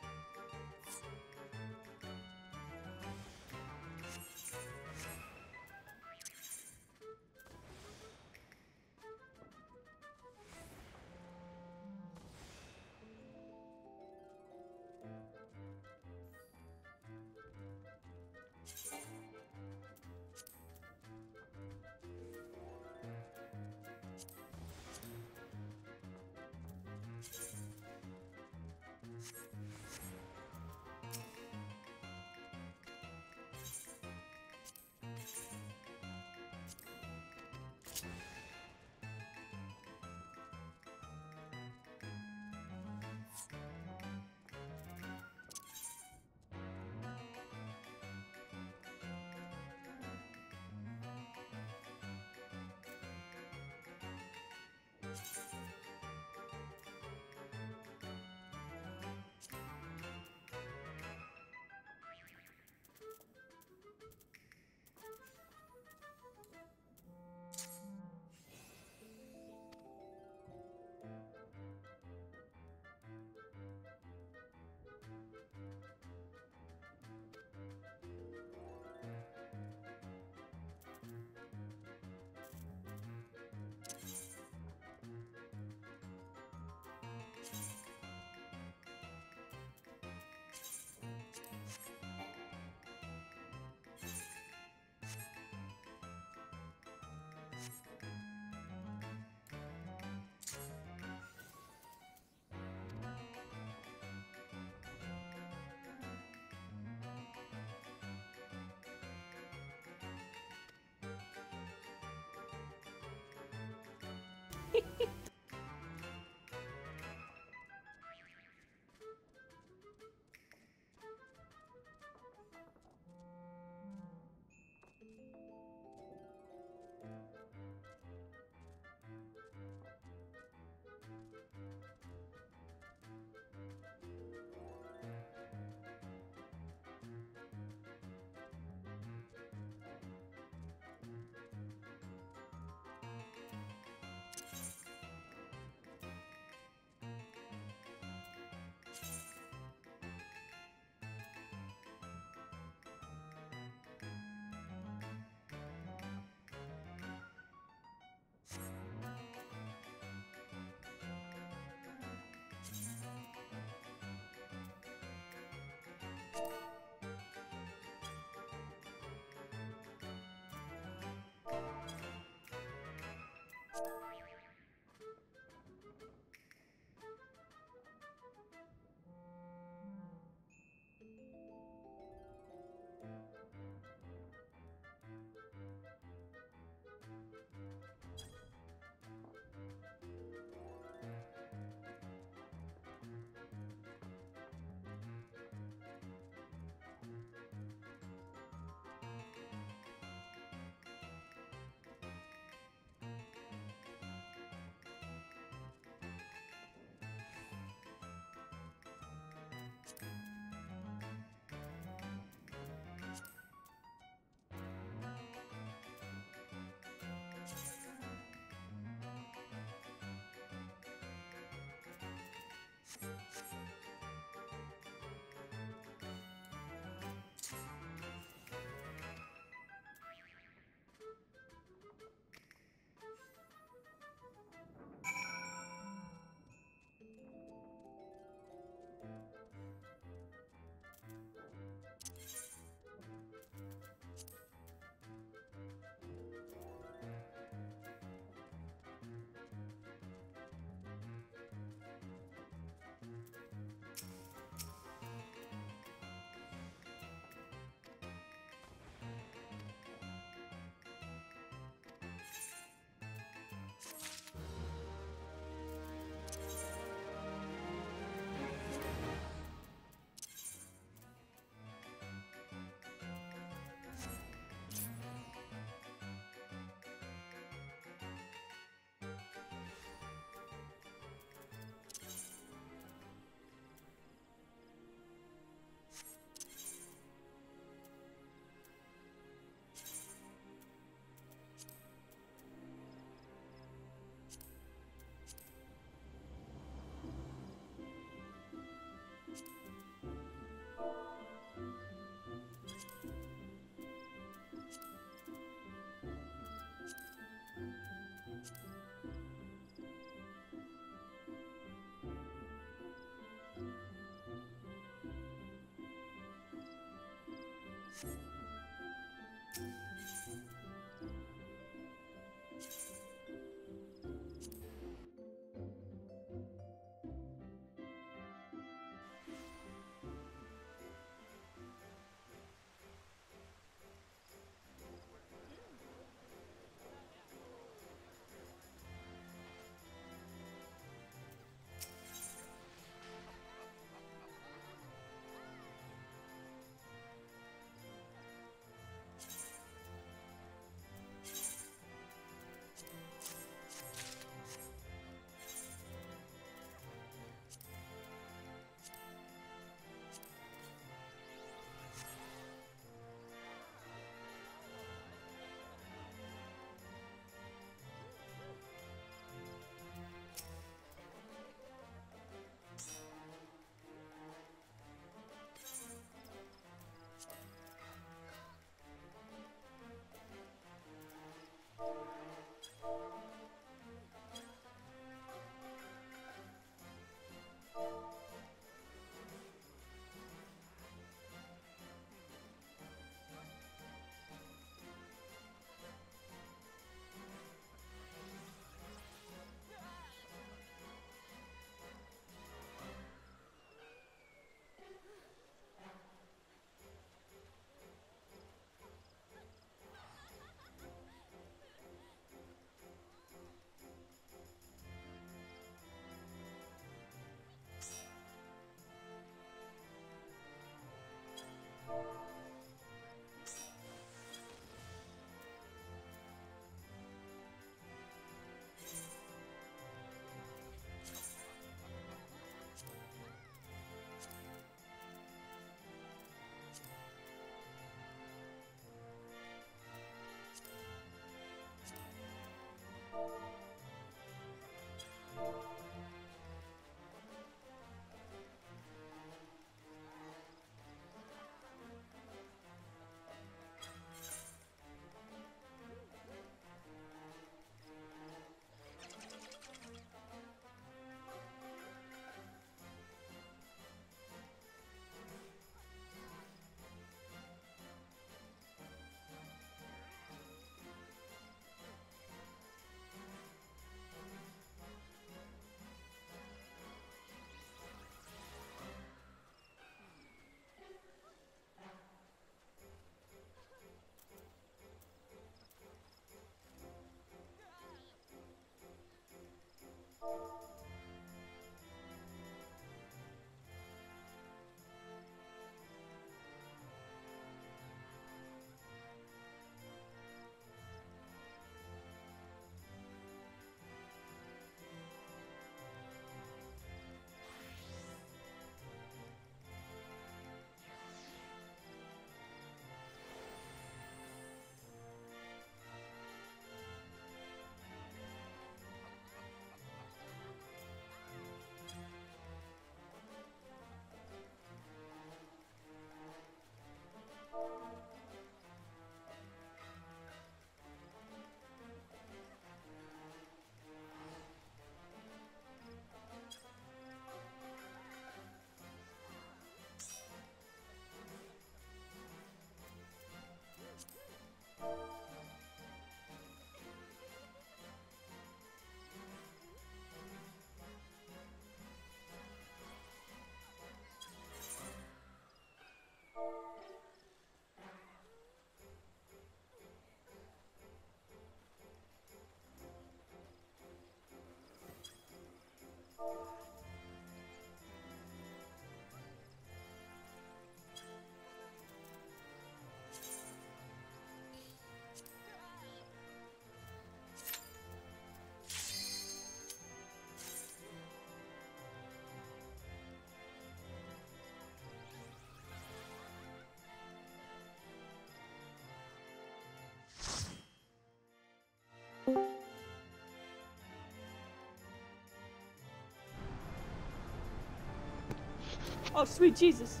Speaker 4: Oh, sweet Jesus.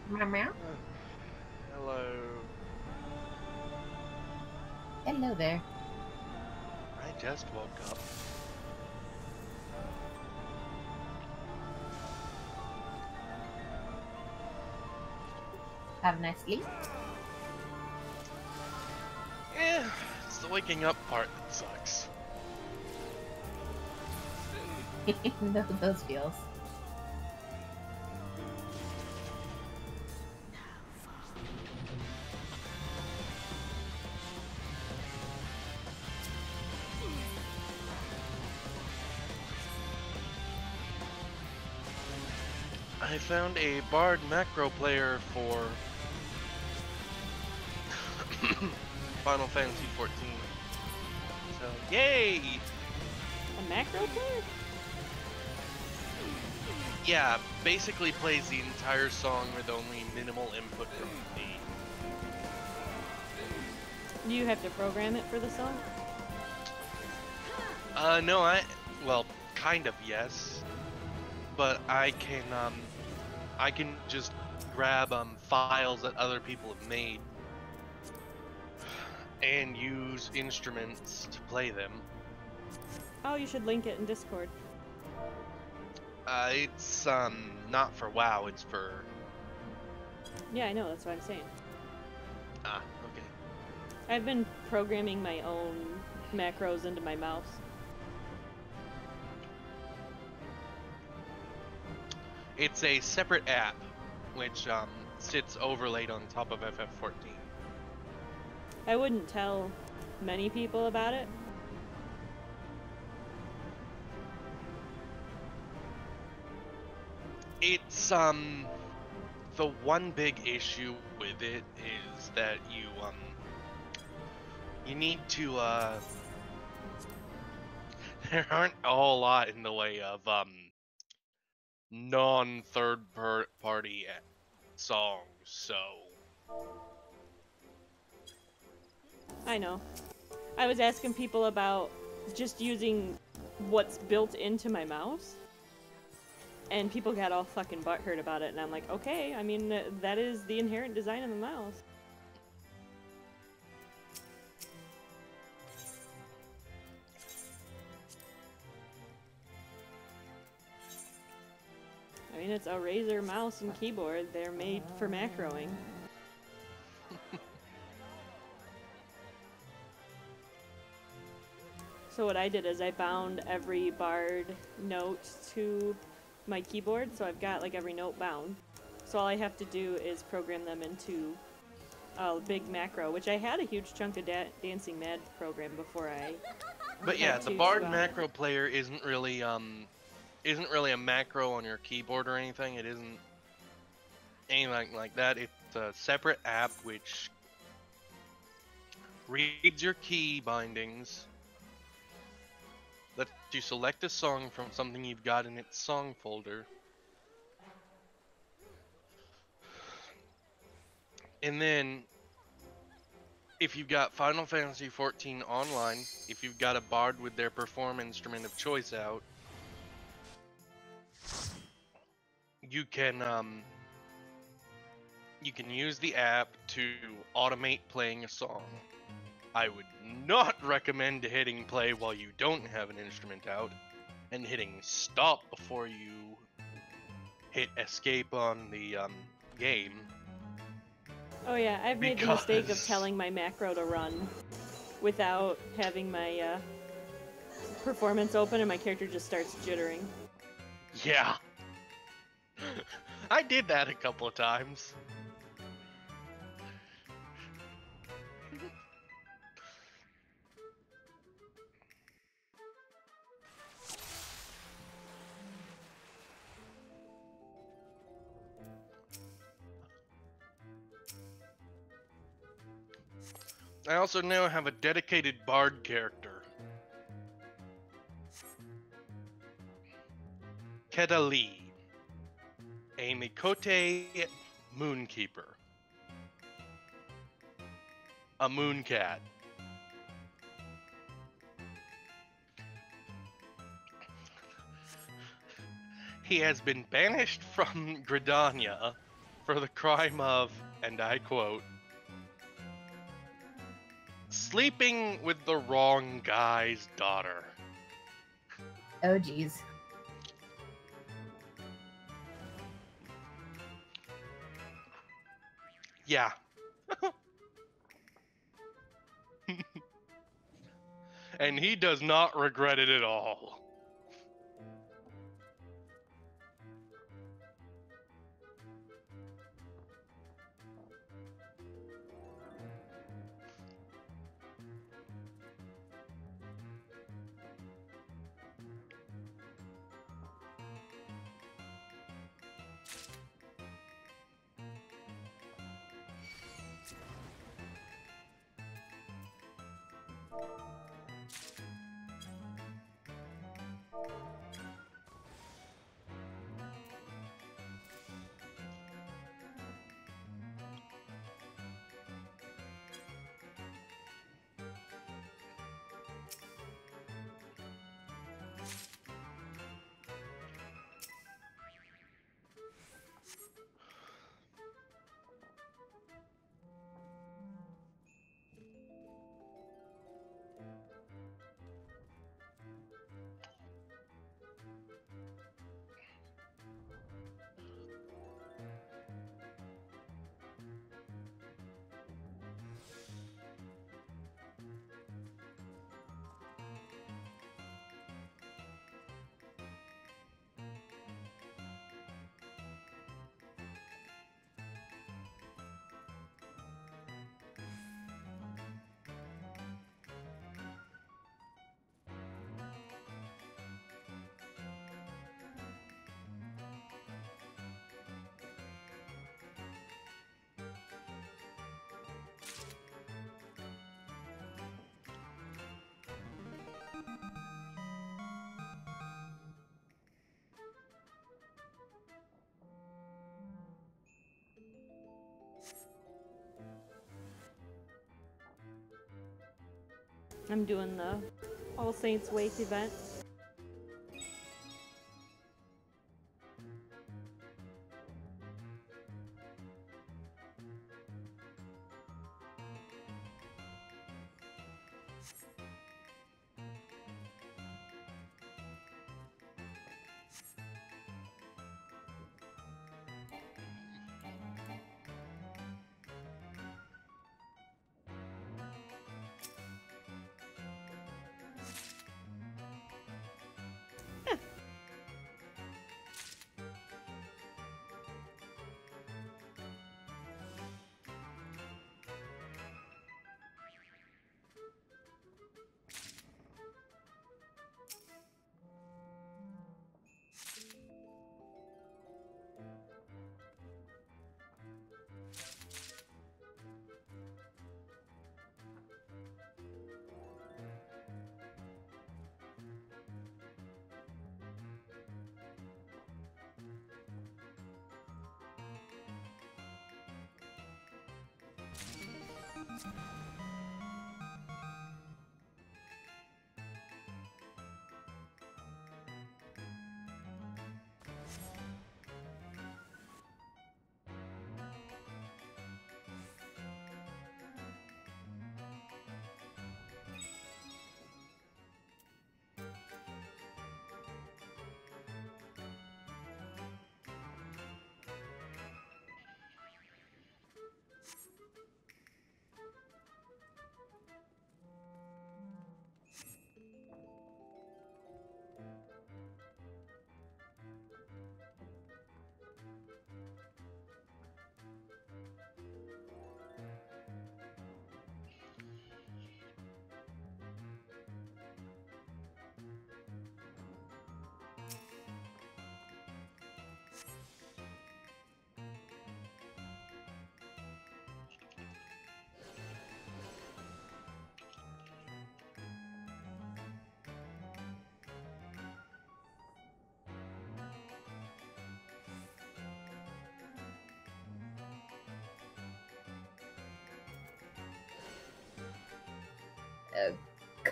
Speaker 5: Meow meow.
Speaker 6: Hello.
Speaker 5: Hello there.
Speaker 6: I just woke up.
Speaker 5: Have a nice sleep.
Speaker 6: Yeah, it's the waking up part that sucks.
Speaker 5: Know those feels.
Speaker 6: I found a Bard macro player for Final Fantasy XIV. So, yay!
Speaker 4: A macro player?
Speaker 6: Yeah, basically plays the entire song with only minimal input from me.
Speaker 4: Do you have to program it for the song?
Speaker 6: No, well, kind of, yes. But I can just grab, files that other people have made and use instruments to play them.
Speaker 4: Oh, you should link it in Discord.
Speaker 6: It's, not for WoW, it's for...
Speaker 4: Yeah, I know, that's what I'm saying.
Speaker 6: Ah, okay.
Speaker 4: I've been programming my own macros into my mouse.
Speaker 6: It's a separate app, which, sits overlaid on top of FF14.
Speaker 4: I wouldn't tell many people about it.
Speaker 6: It's, the one big issue with it is that you need to, there aren't a whole lot in the way of, non-third-party songs, so...
Speaker 4: I know. I was asking people about just using what's built into my mouse, and people got all fucking butthurt about it, and I'm like, okay, I mean, that is the inherent design of the mouse. I mean, it's a Razer mouse and keyboard. They're made for macroing. So what I did is I bound every Bard note to my keyboard, so I've got like every note bound. So all I have to do is program them into a big macro, which I had a huge chunk of Dancing Mad program before I...
Speaker 6: But yeah, the Bard macro player isn't really a macro on your keyboard or anything. It isn't anything like that. It's a separate app which reads your key bindings, lets you select a song from something you've got in its song folder, and then if you've got Final Fantasy XIV online, if you've got a Bard with their Perform instrument of choice out, you can use the app to automate playing a song. I would not recommend hitting play while you don't have an instrument out, and hitting stop before you hit escape on the game.
Speaker 4: Oh yeah, I've made the mistake of telling my macro to run without having my performance open, and my character just starts jittering.
Speaker 6: Yeah. I did that a couple of times. I also now have a dedicated Bard character. Kedali, a Mikote Moonkeeper. A mooncat. he has been banished from Gridania for the crime of, and I quote, sleeping with the wrong guy's daughter.
Speaker 5: Oh, geez.
Speaker 6: Yeah. And he does not regret it at all.
Speaker 4: I'm doing the All Saints Wake event.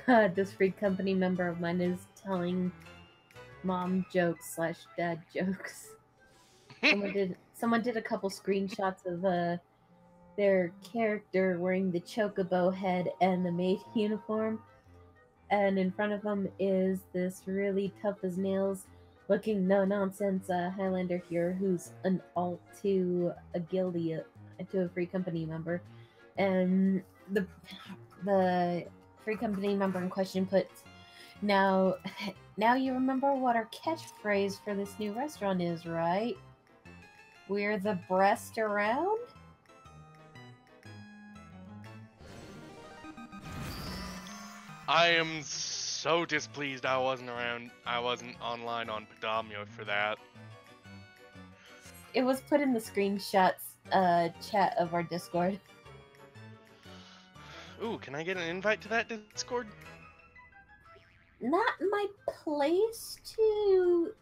Speaker 5: God, this free company member of mine is telling mom jokes / dad jokes. Someone did a couple screenshots of their character wearing the chocobo head and the maid uniform, and in front of them is this really tough as nails looking no nonsense Highlander here who's an alt to a guildie, to a free company member, and the free company member in question puts, now you remember what our catchphrase for this new restaurant is, right? We're the breast around?
Speaker 6: I am so displeased I wasn't online on Podamio for that.
Speaker 5: It was put in the screenshots chat of our Discord.
Speaker 6: Ooh, can I get an invite to that Discord?
Speaker 5: Not my place to...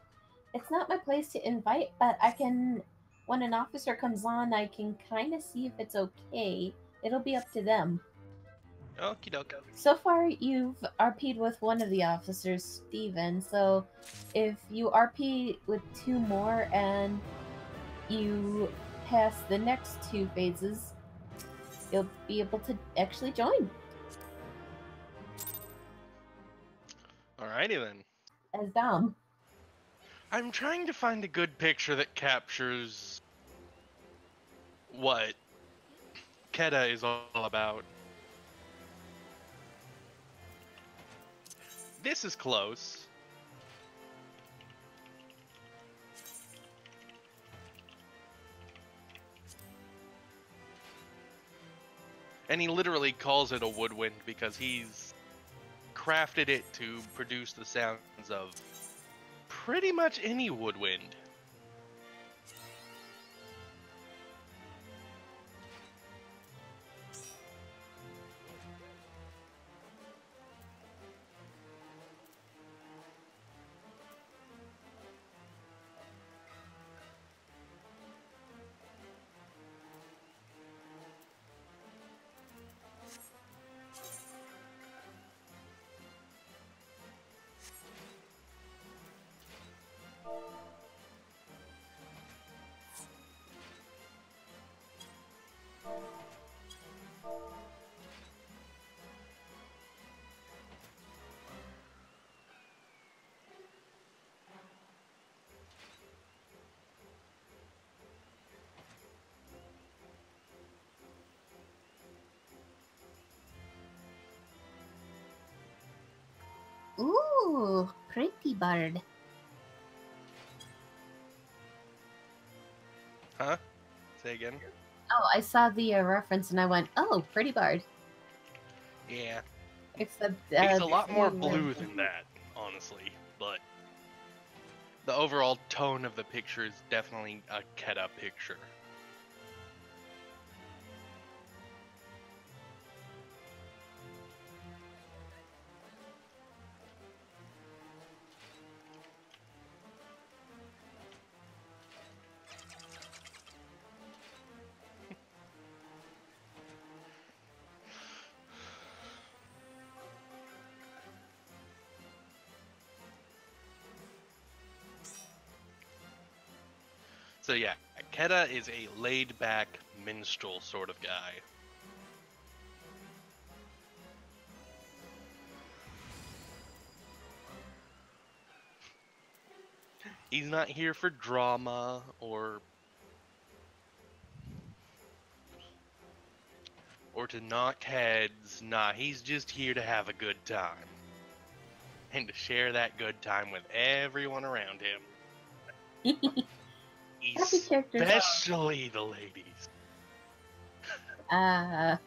Speaker 5: It's not my place to invite, but I can... When an officer comes on, I can kind of see if it's okay. It'll be up to them.
Speaker 6: Okie doke.
Speaker 5: So far, you've RP'd with one of the officers, Steven, so if you RP with 2 more and you pass the next 2 phases, you'll be able to actually join.
Speaker 6: Alrighty then.
Speaker 5: As Dom.
Speaker 6: I'm trying to find a good picture that captures what Keta is all about. This is close. And he literally calls it a woodwind because he's crafted it to produce the sounds of pretty much any woodwind.
Speaker 5: Ooh, pretty bird.
Speaker 6: Huh? Say again?
Speaker 5: Oh, I saw the reference and I went, oh, pretty bird.
Speaker 6: Yeah.
Speaker 5: Except
Speaker 6: He's a lot more blue than that, honestly, but the overall tone of the picture is definitely a Keta picture. So yeah, Keta is a laid-back minstrel sort of guy. He's not here for drama or to knock heads. Nah, he's just here to have a good time. And to share that good time with everyone around him. Especially the ladies.
Speaker 5: I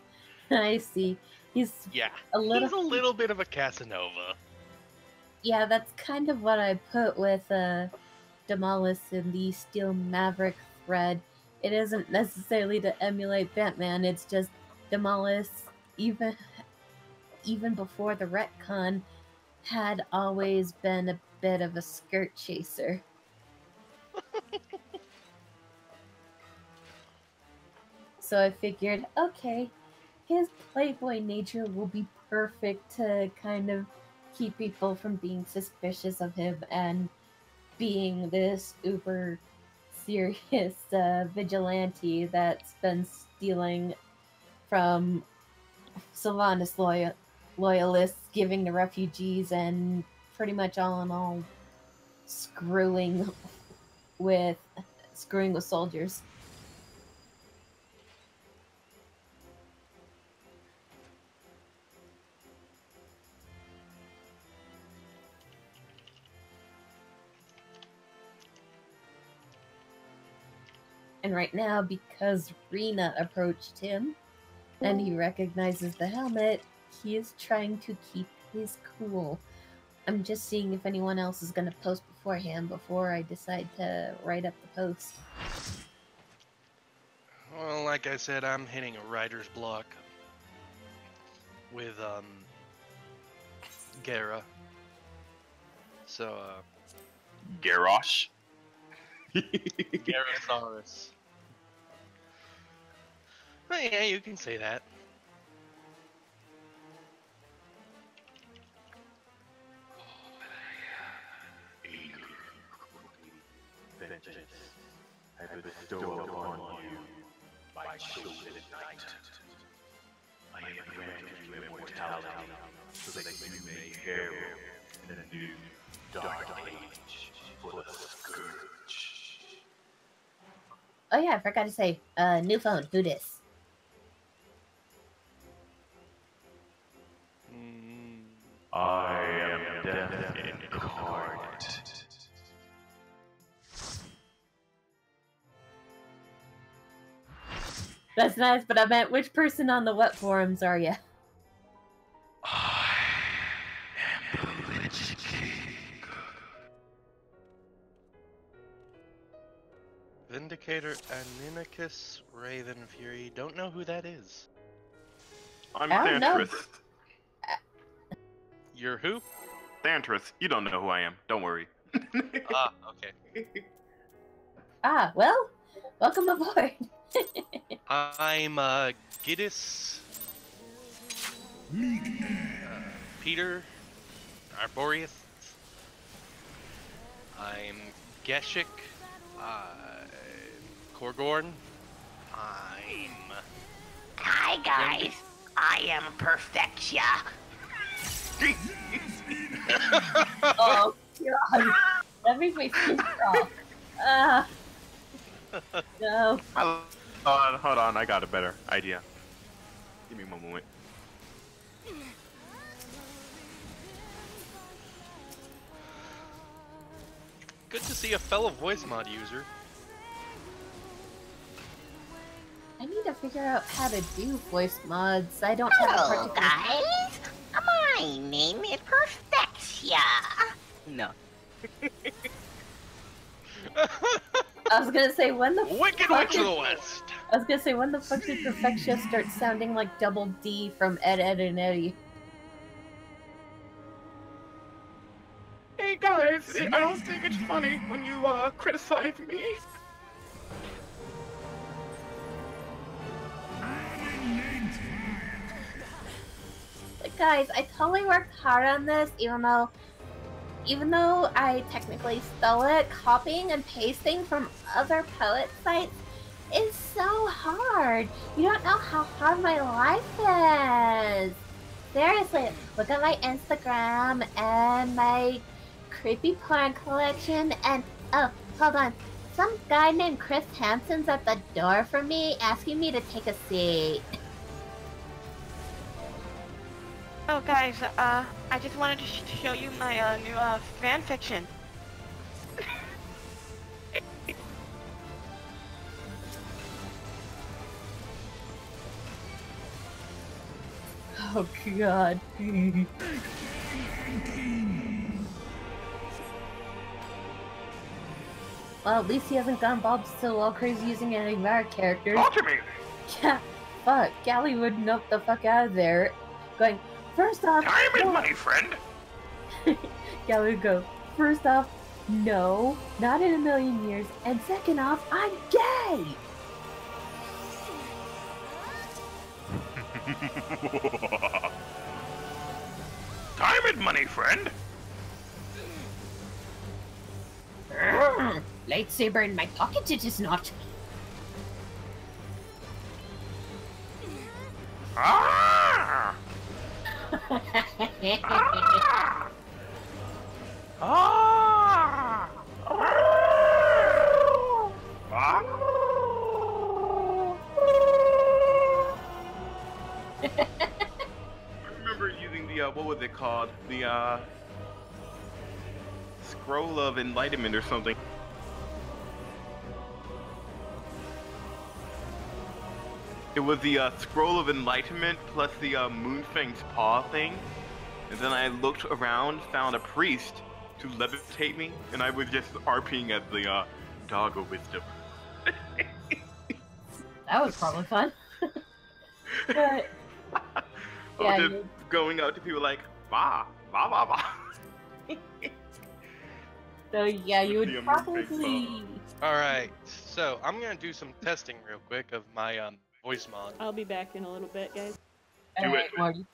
Speaker 5: see. He's a
Speaker 6: little bit of a Casanova.
Speaker 5: Yeah, that's kind of what I put with Demolis in the Steel Maverick thread. It isn't necessarily to emulate Batman, it's just Demolis, even before the retcon, had always been a bit of a skirt chaser. So I figured, okay, his playboy nature will be perfect to kind of keep people from being suspicious of him and being this uber serious vigilante that's been stealing from Sylvanas loyalists, giving to refugees, and pretty much all in all screwing with soldiers. And right now, because Rena approached him and he recognizes the helmet, he is trying to keep his cool. I'm just seeing if anyone else is going to post beforehand before I decide to write up the post.
Speaker 6: Well, like I said, I'm hitting a writer's block with Gara. So
Speaker 7: Garrosh.
Speaker 6: Gyarasaurus. Oh, yeah, you can say that.
Speaker 8: Vengeance I bestow upon you my chosen knight. I have granted you immortality so that you may herald in a new dark age for the Scourge.
Speaker 5: Oh yeah, I forgot to say, new phone, who dis?
Speaker 8: I am death incarnate.
Speaker 5: That's nice, but I meant which person on the what forums are you?
Speaker 8: I am the Lich King.
Speaker 6: Vindicator Animicus Raven Fury. Don't know who that is.
Speaker 7: I'm
Speaker 5: I don't know.
Speaker 7: Thantrith.
Speaker 6: You're who?
Speaker 7: Thantrith. You don't know who I am. Don't worry.
Speaker 6: Ah, okay.
Speaker 5: Ah, well, welcome aboard.
Speaker 6: I'm Giddis. Peter Arborius. I'm Geshik. Korgorn.
Speaker 9: Hi guys, I am Perfexia.
Speaker 5: Oh god, that makes my skin crawl. No.
Speaker 7: Hold on, I got a better idea. Give me one moment.
Speaker 6: Good to see a fellow voice mod user.
Speaker 5: I need to figure out how to do voice mods. I don't have a
Speaker 9: Hello
Speaker 5: particular...
Speaker 9: guys, my name is Perfexia. No.
Speaker 5: I was gonna say, when the
Speaker 6: Wicked
Speaker 5: fuck
Speaker 6: Witch of the
Speaker 5: did...
Speaker 6: West!
Speaker 5: I was gonna say, when the fuck did Perfexia start sounding like Double D from Ed, Edd and Eddy?
Speaker 7: Hey guys, I don't think it's funny when you criticize me.
Speaker 5: Like, guys, I totally worked hard on this, even though I technically stole it. Copying and pasting from other poet sites is so hard. You don't know how hard my life is. Seriously, look at my Instagram and my creepy porn collection, and oh, hold on. Some guy named Chris Hansen's at the door for me, asking me to take a seat.
Speaker 10: Oh guys, I just wanted to show you my new fan fiction.
Speaker 5: Oh god. Well, at least he hasn't gone Bob still all crazy using any of our characters.
Speaker 7: Talk to me!
Speaker 5: Yeah, fuck. Gally would nope the fuck out of there. Going, first off...
Speaker 7: Time is money, friend!
Speaker 5: Gally would go, first off, no, not in a million years. And second off, I'm gay!
Speaker 7: Time is money, friend!
Speaker 5: Lightsaber in my pocket, it is not.
Speaker 8: Ah! Ah! Ah! Ah! I remember using the what was it called? The scroll of enlightenment or something. It was the scroll of enlightenment plus the Moonfang's paw thing, and then I looked around, found a priest to levitate me, and I was just RPing at the dog of wisdom.
Speaker 5: That was probably fun. But
Speaker 8: I
Speaker 5: yeah,
Speaker 8: was just going out to people like, bah, bah, bah, bah.
Speaker 5: so yeah, you would
Speaker 8: The
Speaker 5: probably.
Speaker 6: Alright, so I'm gonna do some testing real quick of my voice mod.
Speaker 4: I'll be back in a little bit, guys.
Speaker 8: Do it.
Speaker 5: Alright, Morty.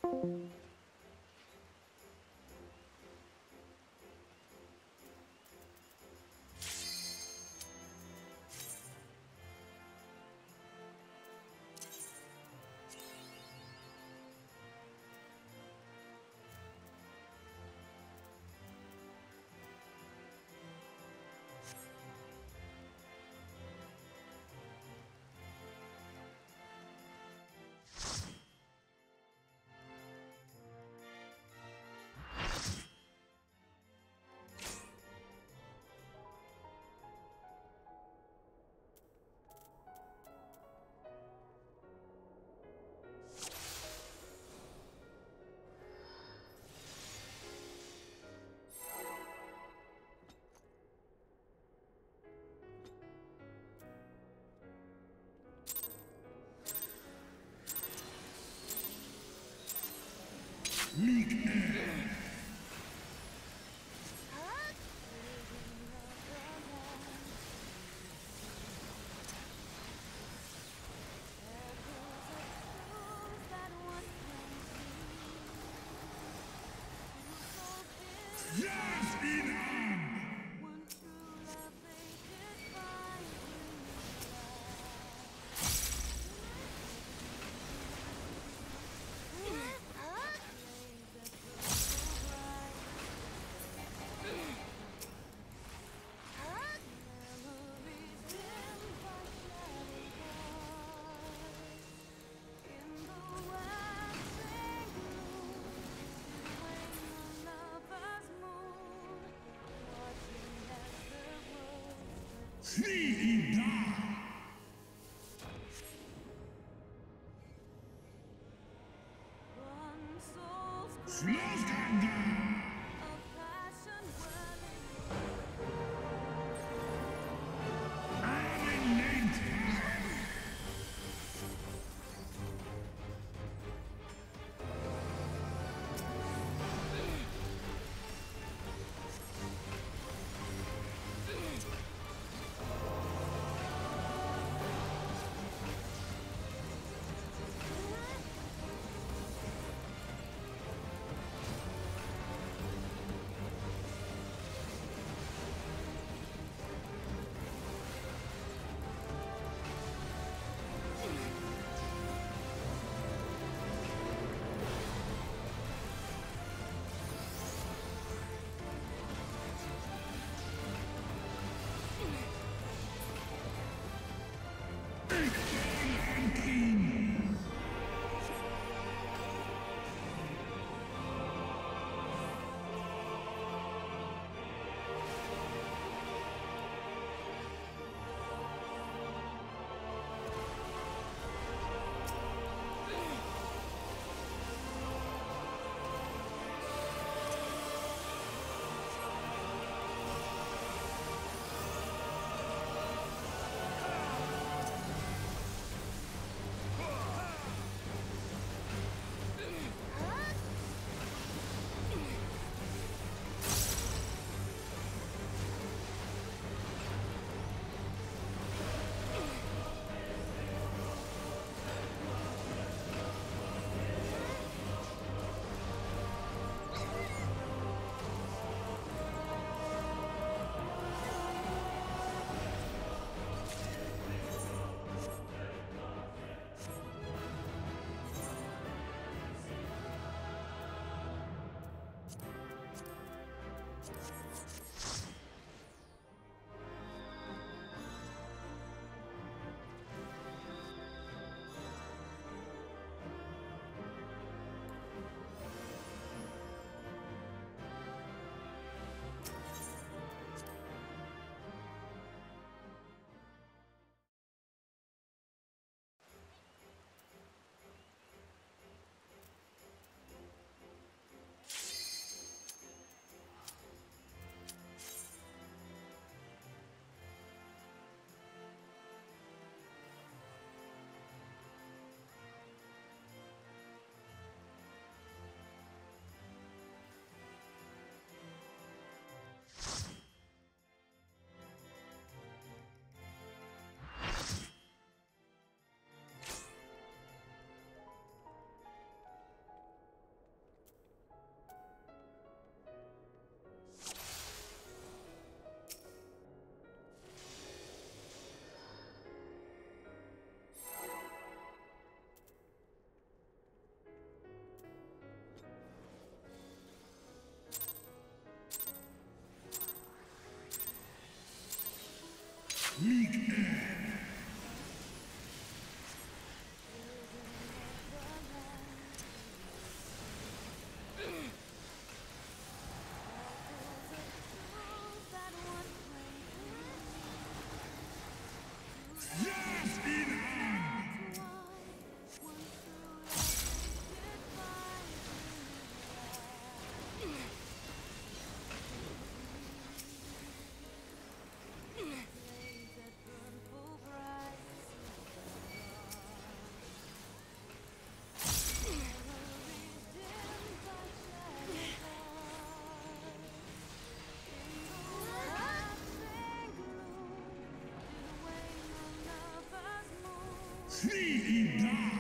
Speaker 3: Sneaky dog!